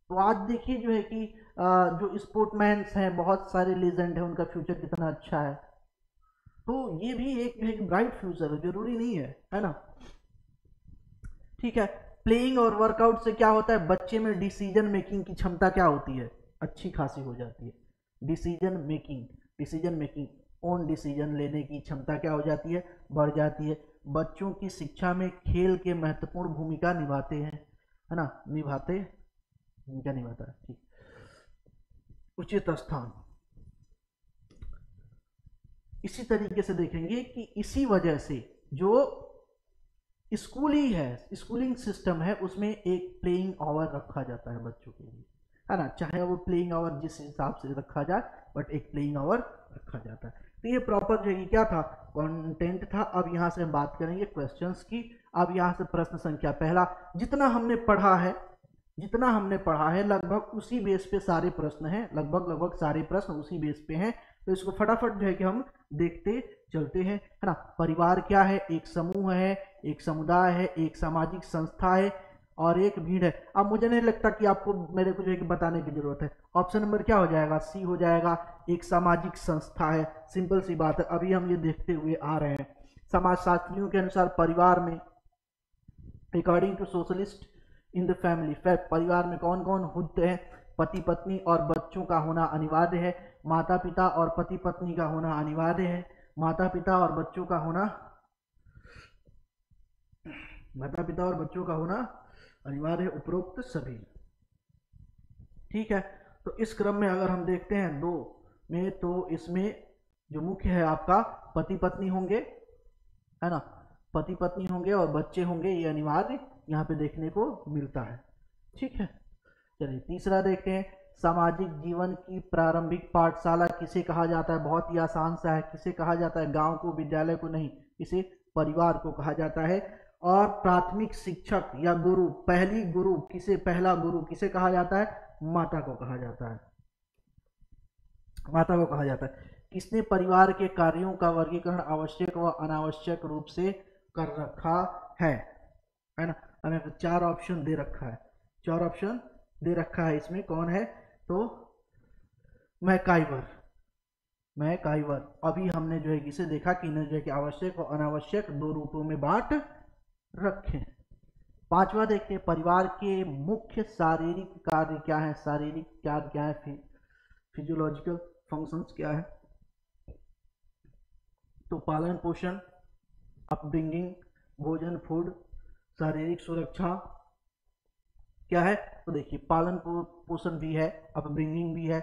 तो आज देखिए जो है कि जो स्पोर्टमैन्स हैं, बहुत सारे लेजेंड हैं, उनका फ्यूचर कितना अच्छा है। तो ये भी एक ब्राइट फ्यूचर है, जरूरी नहीं है ना। ठीक है। प्लेइंग और वर्कआउट से क्या होता है, बच्चे में डिसीजन मेकिंग की क्षमता क्या होती है, अच्छी खासी हो जाती है। डिसीजन मेकिंग ओन डिसीजन लेने की क्षमता क्या हो जाती है, बढ़ जाती है। बच्चों की शिक्षा में खेल के महत्वपूर्ण भूमिका निभाते हैं, है ना, भूमिका निभाता है। ठीक। उचित स्थान, इसी तरीके से देखेंगे कि इसी वजह से जो स्कूल ही है, स्कूलिंग सिस्टम है, उसमें एक प्लेइंग आवर रखा जाता है बच्चों के लिए, है ना, चाहे वो प्लेइंग आवर जिस हिसाब से रखा जाए, बट एक प्लेइंग आवर रखा जाता है। तो ये प्रॉपर जो है क्या था, कंटेंट था। अब यहाँ से हम बात करेंगे क्वेश्चंस की। अब यहाँ से प्रश्न संख्या पहला, जितना हमने पढ़ा है लगभग उसी बेस पे सारे प्रश्न हैं, लगभग सारे प्रश्न उसी बेस पे हैं। तो इसको फटाफट जो है कि हम देखते चलते हैं, है ना। परिवार क्या है, एक समूह है, एक समुदाय है, एक सामाजिक संस्था है और एक भीड़ है। अब मुझे नहीं लगता कि आपको मेरे को जो है कि बताने की जरूरत है। ऑप्शन नंबर क्या हो जाएगा, सी हो जाएगा, एक सामाजिक संस्था है। सिंपल सी बात है, अभी हम ये देखते हुए आ रहे हैं। समाजशास्त्रियों के अनुसार परिवार में, according to socialist in the family, परिवार में कौन कौन होते हैं, पति पत्नी और बच्चों का होना अनिवार्य है, माता पिता और पति पत्नी का होना अनिवार्य है, माता पिता और बच्चों का होना अनिवार्य है, उपरोक्त सभी। ठीक है। तो इस क्रम में अगर हम देखते हैं दो में, तो इसमें जो मुख्य है आपका पति पत्नी होंगे, है ना, पति पत्नी होंगे और बच्चे होंगे, ये अनिवार्य यहाँ पे देखने को मिलता है। ठीक है। चलिए तीसरा देखते हैं, सामाजिक जीवन की प्रारंभिक पाठशाला किसे कहा जाता है, बहुत ही आसान सा है, किसे कहा जाता है, गांव को, विद्यालय को नहीं, इसे परिवार को कहा जाता है। और प्राथमिक शिक्षक या गुरु, पहला गुरु किसे कहा जाता है, माता को कहा जाता है, किसने परिवार के कार्यों का वर्गीकरण आवश्यक व अनावश्यक रूप से कर रखा है ना। हमें चार ऑप्शन दे रखा है, इसमें कौन है, तो मैकाइवर। अभी हमने जो है इसे देखा कि इन्हें जो है कि आवश्यक और अनावश्यक दो रूपों में बांट रखे। पांचवा देखते हैं, परिवार के मुख्य शारीरिक कार्य क्या है, फिजियोलॉजिकल फंक्शंस क्या है, तो पालन पोषण, अपब्रिंगिंग, भोजन फूड, शारीरिक सुरक्षा क्या है, तो देखिए पालन पोषण भी है, अपब्रिंगिंग भी है,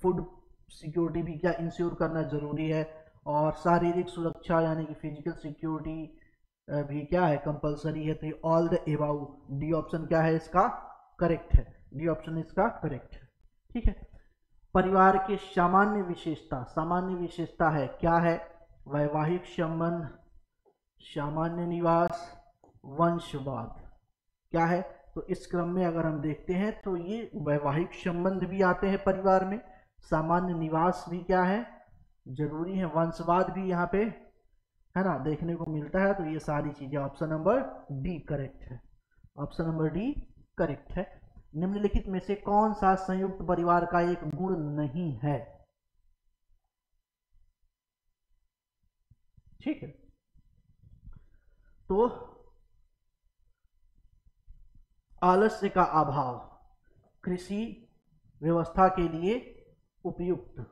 फूड सिक्योरिटी भी क्या इंश्योर करना जरूरी है, और शारीरिक सुरक्षा यानी कि फिजिकल सिक्योरिटी भी क्या है, कंपलसरी है। तो ऑल द एबाउ, डी ऑप्शन क्या है इसका, करेक्ट है, डी ऑप्शन इसका करेक्ट है। ठीक है। परिवार के सामान्य विशेषता है, क्या है, वैवाहिक संबंध, सामान्य निवास, वंशवाद, क्या है। तो इस क्रम में अगर हम देखते हैं तो ये वैवाहिक संबंध भी आते हैं परिवार में, सामान्य निवास भी क्या है, जरूरी है, वंशवाद भी यहाँ पे, है ना, देखने को मिलता है। तो ये सारी चीजें ऑप्शन नंबर डी करेक्ट है। निम्नलिखित में से कौन सा संयुक्त परिवार का एक गुण नहीं है, ठीक है। तो आलस्य का अभाव, कृषि व्यवस्था के लिए उपयुक्त,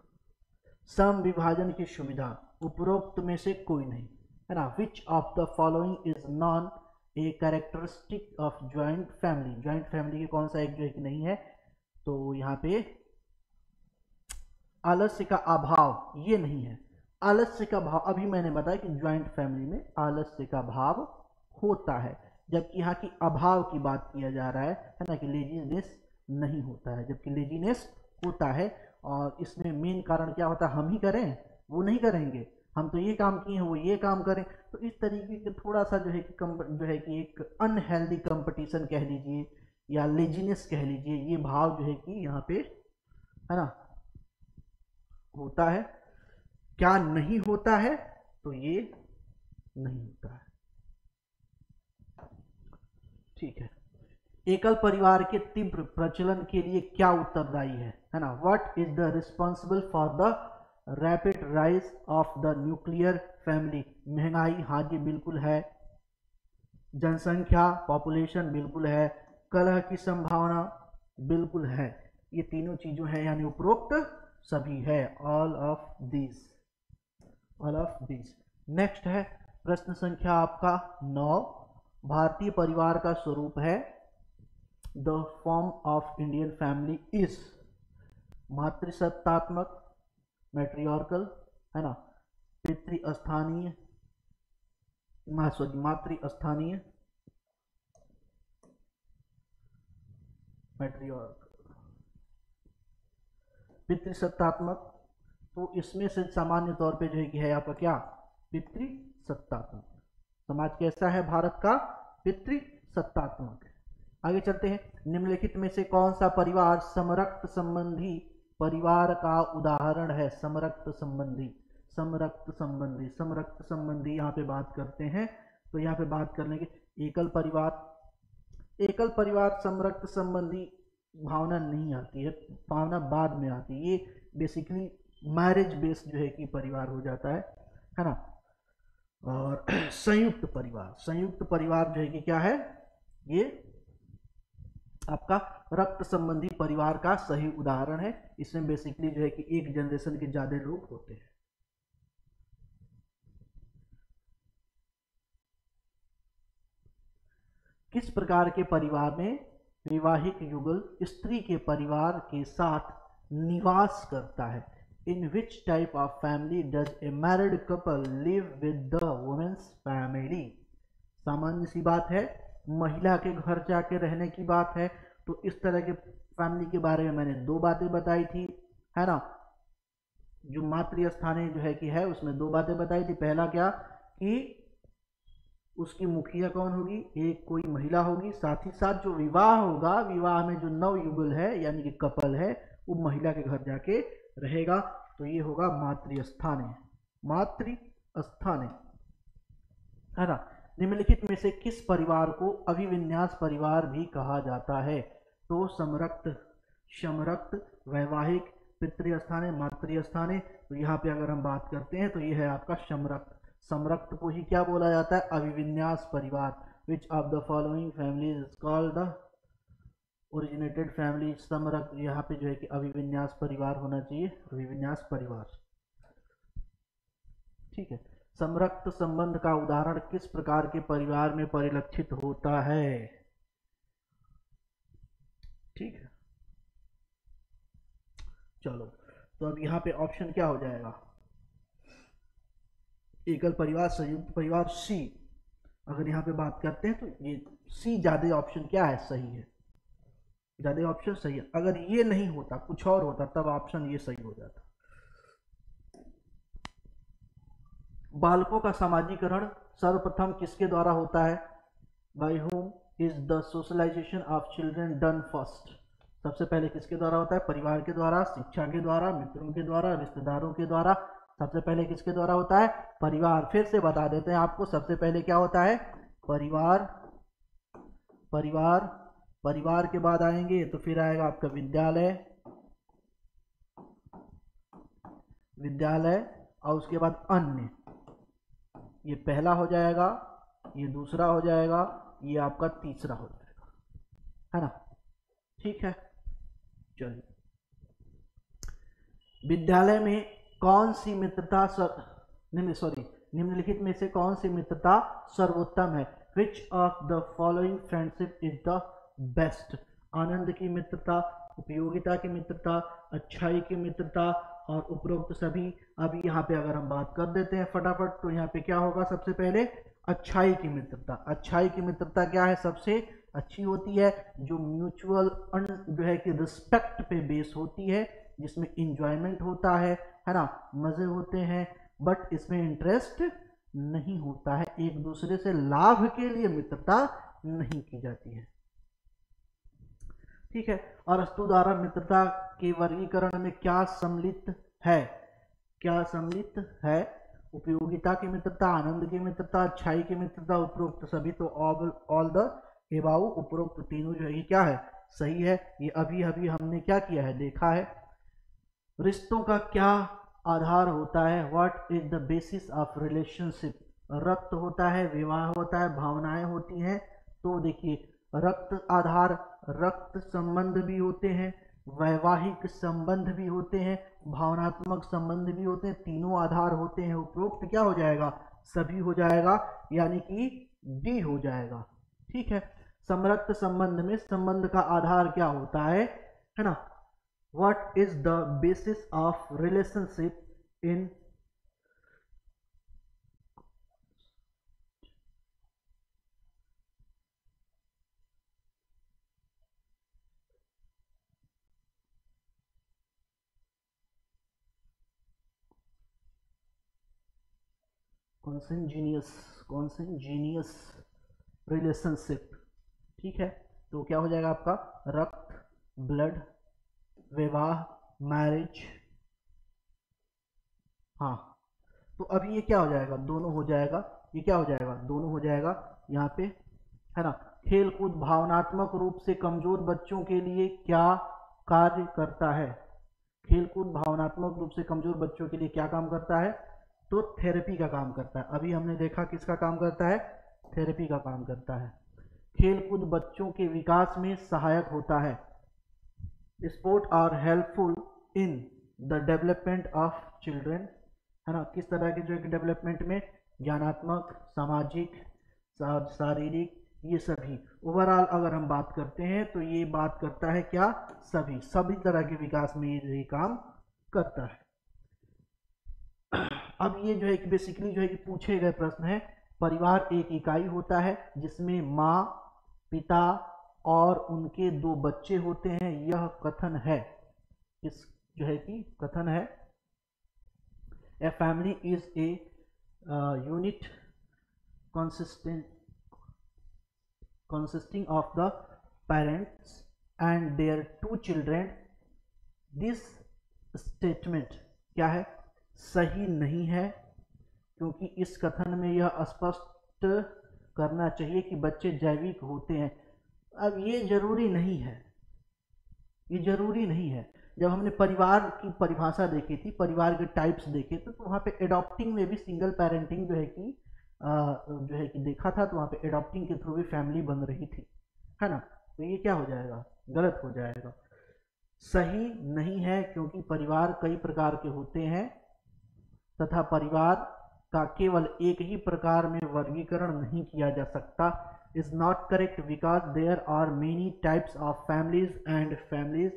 सम विभाजन की सुविधा, उपरोक्त में से कोई नहीं, है ना। विच of the following is non a characteristic of joint family, joint family के कौन सा एक जो है कि नहीं है, तो यहाँ पे आलस्य का अभाव ये नहीं है। आलस्य का भाव, अभी मैंने बताया कि ज्वाइंट फैमिली में आलस्य का भाव होता है, जबकि यहाँ की अभाव की बात किया जा रहा है ना, कि लेजीनेस नहीं होता है, जबकि लेजीनेस होता है। और इसमें मेन कारण क्या होता है, हम ही करें वो नहीं करेंगे, हम तो ये काम किए हैं वो ये काम करें, तो इस तरीके के थोड़ा सा जो है कि एक अनहेल्दी कंपटीशन कह लीजिए या लेजीनेस कह लीजिए, ये भाव जो है कि यहाँ पे, है ना, होता है। क्या नहीं होता है, तो ये नहीं होता है। ठीक है। एकल परिवार के तीव्र प्रचलन के लिए क्या उत्तरदायी है ना। What is the responsible for the rapid rise of the nuclear family. महंगाई, हाँ जी बिल्कुल है। जनसंख्या, पॉपुलेशन, बिल्कुल है। कलह की संभावना, बिल्कुल है। ये तीनों चीजों है, यानी उपरोक्त सभी है, all of this, all of this. Next है प्रश्न संख्या आपका 9। भारतीय परिवार का स्वरूप है, the form of Indian family is मातृसत्तात्मक, मैट्रियार्कल, है ना, पितृस्थानीय, मातृस्थानीय, मैट्रियार्कल, पितृसत्तात्मक। तो इसमें से सामान्य तौर पे जो है कि है आपका क्या, पितृसत्तात्मक। समाज कैसा है भारत का, पितृसत्तात्मक। आगे चलते हैं। निम्नलिखित में से कौन सा परिवार समरक्त संबंधी परिवार का उदाहरण है। समरक्त संबंधी, समरक्त संबंधी, समरक्त संबंधी यहाँ पे बात करते हैं, तो यहाँ पे बात करने के एकल परिवार, एकल परिवार समरक्त संबंधी भावना नहीं आती है, भावना बाद में आती है। ये बेसिकली मैरिज बेस्ड जो है कि परिवार हो जाता है ना। और संयुक्त परिवार, संयुक्त परिवार जो है कि क्या है, ये आपका रक्त संबंधी परिवार का सही उदाहरण है। इसमें बेसिकली जो है कि एक जनरेशन के ज्यादा लोग होते हैं। किस प्रकार के परिवार में वैवाहिक युगल स्त्री के परिवार के साथ निवास करता है। In which type of family does a married couple live with the women's family. सामान्य सी बात है, महिला के घर जाके रहने की बात है। तो इस तरह के फैमिली के बारे में मैंने 2 बातें बताई थी, है ना। जो मातृस्थानीय जो है कि है, उसमें 2 बातें बताई थी। पहला क्या कि उसकी मुखिया कौन होगी, एक कोई महिला होगी, साथ ही साथ जो विवाह होगा, विवाह में जो नवयुगल है यानी कि कपल है, वो महिला के घर जाके रहेगा। तो ये होगा मातृस्थानीय, मातृस्थानीय, है ना। निम्नलिखित में से किस परिवार को अभिविन्यास परिवार भी कहा जाता है। तो समरक्त, समरक्त, वैवाहिक, पितृस्थानीय, मातृस्थानीय। तो यहाँ पे अगर हम बात करते हैं तो ये है आपका समरक्त। समरक्त को ही क्या बोला जाता है, अभिविन्यास परिवार। Which of the following families is called the originated family. समरक्त, यहाँ पे जो है कि अभिविन्यास परिवार होना चाहिए, अभिविन्यास परिवार, ठीक है। समरक्त संबंध का उदाहरण किस प्रकार के परिवार में परिलक्षित होता है, ठीक है। चलो, तो अब यहाँ पे ऑप्शन क्या हो जाएगा, एकल परिवार, संयुक्त परिवार, सी। अगर यहाँ पे बात करते हैं तो ये सी ज्यादा ऑप्शन क्या है, सही है, ज्यादा ऑप्शन सही है। अगर ये नहीं होता, कुछ और होता, तब ऑप्शन ये सही हो जाता। बालकों का समाजीकरण सर्वप्रथम किसके द्वारा होता है, by home is the socialisation of children done first. सबसे पहले किसके द्वारा होता है, परिवार के द्वारा, शिक्षा के द्वारा, मित्रों के द्वारा, रिश्तेदारों के द्वारा। सबसे पहले किसके द्वारा होता है, परिवार। फिर से बता देते हैं आपको, सबसे पहले क्या होता है, परिवार, परिवार, परिवार के बाद आएंगे तो फिर आएगा आपका विद्यालय, विद्यालय, और उसके बाद अन्य। ये पहला हो जाएगा, ये दूसरा हो जाएगा, ये आपका तीसरा हो जाएगा। है ना। ठीक है, चलिए। विद्यालय में कौन सी मित्रता निम्नलिखित में से कौन सी मित्रता सर्वोत्तम है? Which of the following friendship is the best? आनंद की मित्रता, उपयोगिता की मित्रता, अच्छाई की मित्रता और उपरोक्त सभी। अब यहाँ पे अगर हम बात कर देते हैं फटाफट, तो यहाँ पे क्या होगा? सबसे पहले अच्छाई की मित्रता। अच्छाई की मित्रता क्या है? सबसे अच्छी होती है, जो म्यूचुअल जो है कि रिस्पेक्ट पे बेस होती है, जिसमें इंजॉयमेंट होता है ना, मजे होते हैं, बट इसमें इंटरेस्ट नहीं होता है, एक दूसरे से लाभ के लिए मित्रता नहीं की जाती है। ठीक है, और अस्तु द्वारा मित्रता के वर्गीकरण में क्या सम्मिलित है? क्या सम्मिलित है? उपयोगिता की मित्रता, आनंद की मित्रता, अच्छाई की मित्रता, उपरोक्त सभी। तो ऑल द एबाउ, उपरोक्त तीनों जो है ये क्या है? सही है। ये अभी अभी हमने क्या किया है? देखा है। रिश्तों का क्या आधार होता है? What is the basis of relationship? रक्त होता है, विवाह होता है, भावनाएं होती हैं। तो देखिए, रक्त आधार, रक्त संबंध भी होते हैं, वैवाहिक संबंध भी होते हैं, भावनात्मक संबंध भी होते हैं, तीनों आधार होते हैं। उपरोक्त क्या हो जाएगा? सभी हो जाएगा, यानी कि डी हो जाएगा। ठीक है। समरक्त संबंध में संबंध का आधार क्या होता है ना? What is the basis of relationship in conscientious relationship? ठीक है, तो क्या हो जाएगा आपका? रक्त, ब्लड, विवाह, मैरिज। हाँ, तो अभी ये क्या हो जाएगा? दोनों हो जाएगा। ये क्या हो जाएगा? दोनों हो जाएगा यहाँ पे, है ना। खेल कूद भावनात्मक रूप से कमजोर बच्चों के लिए क्या कार्य करता है? खेल कूद भावनात्मक रूप से कमजोर बच्चों के लिए क्या काम करता है? तो थेरेपी का काम करता है। अभी हमने देखा किसका काम करता है? थेरेपी का काम करता है। खेल कूद बच्चों के विकास में सहायक होता है। Sport are helpful in the development of children, है ना। किस तरह के जो है डेवलपमेंट में? ज्ञानात्मक, सामाजिक, शारीरिक, ये सभी। ओवरऑल अगर हम बात करते हैं तो ये बात करता है क्या? सभी तरह के विकास में ये काम करता है। अब ये जो है कि बेसिकली जो है कि पूछे गए प्रश्न है। परिवार एक इकाई होता है जिसमें माँ, पिता और उनके दो बच्चे होते हैं, यह कथन है। इस जो है कि कथन है, a family is a unit consisting of the parents and their two children. This statement क्या है? सही नहीं है, क्योंकि इस कथन में यह स्पष्ट करना चाहिए कि बच्चे जैविक होते हैं। अब ये जरूरी नहीं है, ये जरूरी नहीं है। जब हमने परिवार की परिभाषा देखी थी, परिवार के टाइप्स देखे थे, तो वहाँ पे एडॉप्टिंग में भी सिंगल पेरेंटिंग जो है कि देखा था, तो वहाँ पे एडॉप्टिंग के थ्रू भी फैमिली बन रही थी, है ना। तो ये क्या हो जाएगा? गलत हो जाएगा, सही नहीं है, क्योंकि परिवार कई प्रकार के होते हैं तथा परिवार का केवल एक ही प्रकार में वर्गीकरण नहीं किया जा सकता। Is not correct because there are many types of families and families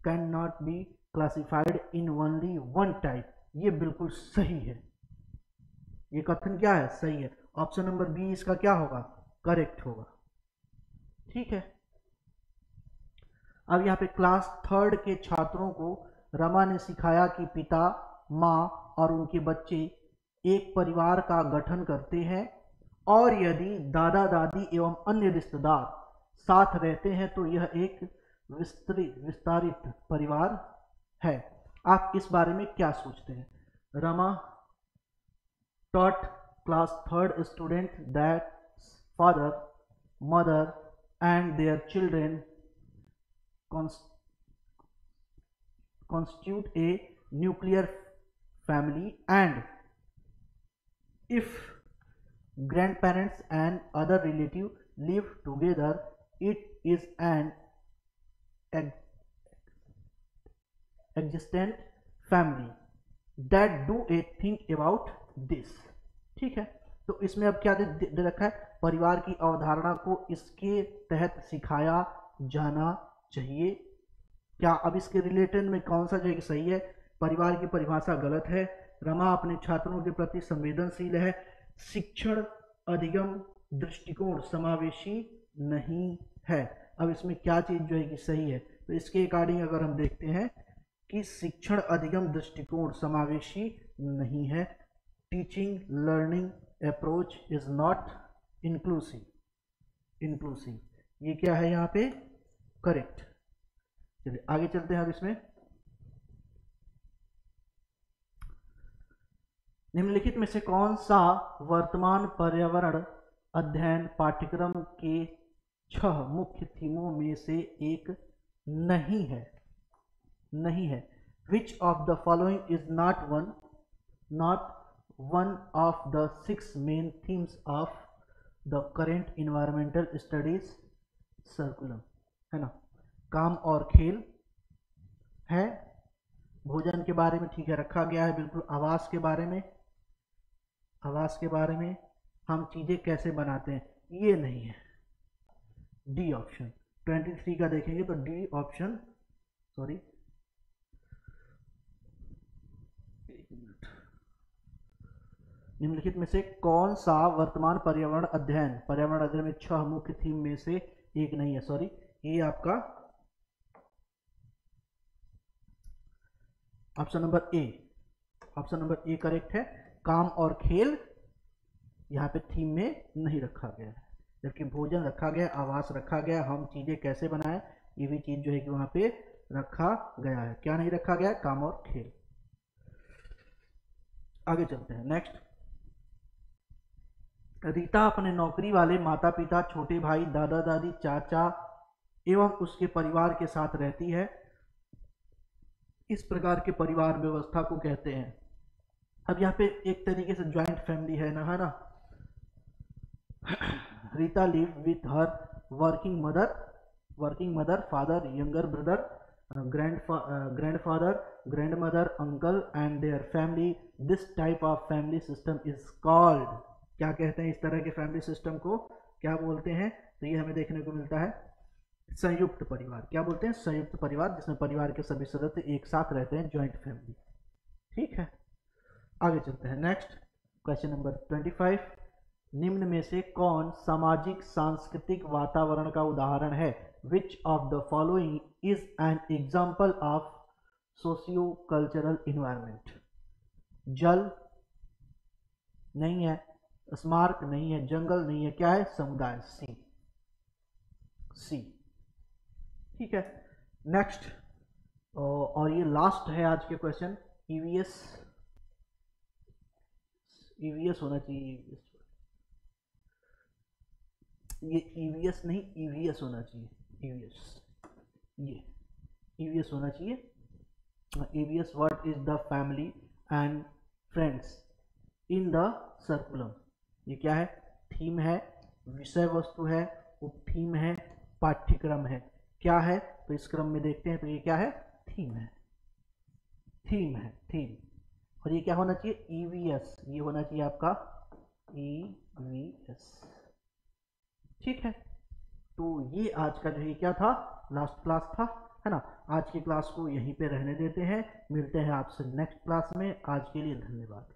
can not be classified in only one type. ये बिल्कुल सही है, ये कथन क्या है? सही है। ऑप्शन नंबर बी इसका क्या होगा? करेक्ट होगा। ठीक है। अब यहाँ पे क्लास 3rd के छात्रों को रमा ने सिखाया कि पिता, माँ और उनके बच्चे एक परिवार का गठन करते हैं, और यदि दादा दादी एवं अन्य रिश्तेदार साथ रहते हैं तो यह एक विस्तारित परिवार है। आप इस बारे में क्या सोचते हैं? Rama taught class 3rd student that father, mother and their children constitute a nuclear family, and if grandparents and other relatives live together, it is an existent family that do a think about this. ठीक है, तो इसमें अब क्या दे रखा है, परिवार की अवधारणा को इसके तहत सिखाया जाना चाहिए। क्या अब इसके रिलेटेड में कौन सा जो सही है, परिवार की परिभाषा गलत है, रमा अपने छात्रों के प्रति संवेदनशील है, शिक्षण अधिगम दृष्टिकोण समावेशी नहीं है। अब इसमें क्या चीज जो है कि सही है, तो इसके अकॉर्डिंग अगर हम देखते हैं कि शिक्षण अधिगम दृष्टिकोण समावेशी नहीं है, teaching learning approach is not inclusive, ये क्या है यहाँ पे करेक्ट। चलिए आगे चलते हैं। अब इसमें निम्नलिखित में से कौन सा वर्तमान पर्यावरण अध्ययन पाठ्यक्रम के 6 मुख्य थीमों में से एक नहीं है? Which of the following is not one of the 6 main themes of the current environmental studies curriculum? है ना, काम और खेल है, भोजन के बारे में ठीक है रखा गया है बिल्कुल, आवास के बारे में, हम चीजें कैसे बनाते हैं, ये नहीं है। डी ऑप्शन 23 का देखेंगे तो डी ऑप्शन, सॉरी निम्नलिखित में से कौन सा वर्तमान पर्यावरण अध्ययन में 6 मुख्य थीम में से एक नहीं है? सॉरी, ये आपका ऑप्शन नंबर ए करेक्ट है। काम और खेल यहाँ पे थीम में नहीं रखा गया है, जबकि भोजन रखा गया, आवास रखा गया, हम चीजें कैसे बनाएं ये भी चीज जो है कि वहां पे रखा गया है। क्या नहीं रखा गया है? काम और खेल। आगे चलते हैं नेक्स्ट। रीता अपने नौकरी वाले माता पिता, छोटे भाई, दादा दादी, चाचा एवं उसके परिवार के साथ रहती है। इस प्रकार के परिवार व्यवस्था को कहते हैं। अब यहाँ पे एक तरीके से ज्वाइंट फैमिली है ना। Rita live with her working mother, father, younger brother, grandfather, grandmother, uncle and their family. This type of family system is called, क्या कहते हैं इस तरह के फैमिली सिस्टम को क्या बोलते हैं? तो ये हमें देखने को मिलता है संयुक्त परिवार। क्या बोलते हैं? संयुक्त परिवार, जिसमें परिवार के सभी सदस्य एक साथ रहते हैं, ज्वाइंट फैमिली। ठीक है, आगे चलते हैं नेक्स्ट क्वेश्चन नंबर 25। निम्न में से कौन सामाजिक सांस्कृतिक वातावरण का उदाहरण है? Which of the following is an example of socio-cultural environment? जल नहीं है, स्मारक नहीं है, जंगल नहीं है, क्या है? समुदाय। सी। ठीक है, नेक्स्ट और ये लास्ट है आज के क्वेश्चन। ईवीएस होना चाहिए, ये ईवीएस नहीं ईवीएस होना चाहिए। ईवीएस होना चाहिए। EVS, what is the family and friends in the curriculum? ये क्या है? थीम है, विषय वस्तु है, उपथीम है, पाठ्यक्रम है। क्या है? तो इस क्रम में देखते हैं तो ये क्या है? थीम है। और ये क्या होना चाहिए? ईवीएस। ये होना चाहिए आपका ईवीएस। ठीक है, तो ये आज का जो है क्या था, लास्ट क्लास था, है ना। आज की क्लास को यहीं पे रहने देते हैं, मिलते हैं आपसे नेक्स्ट क्लास में। आज के लिए धन्यवाद।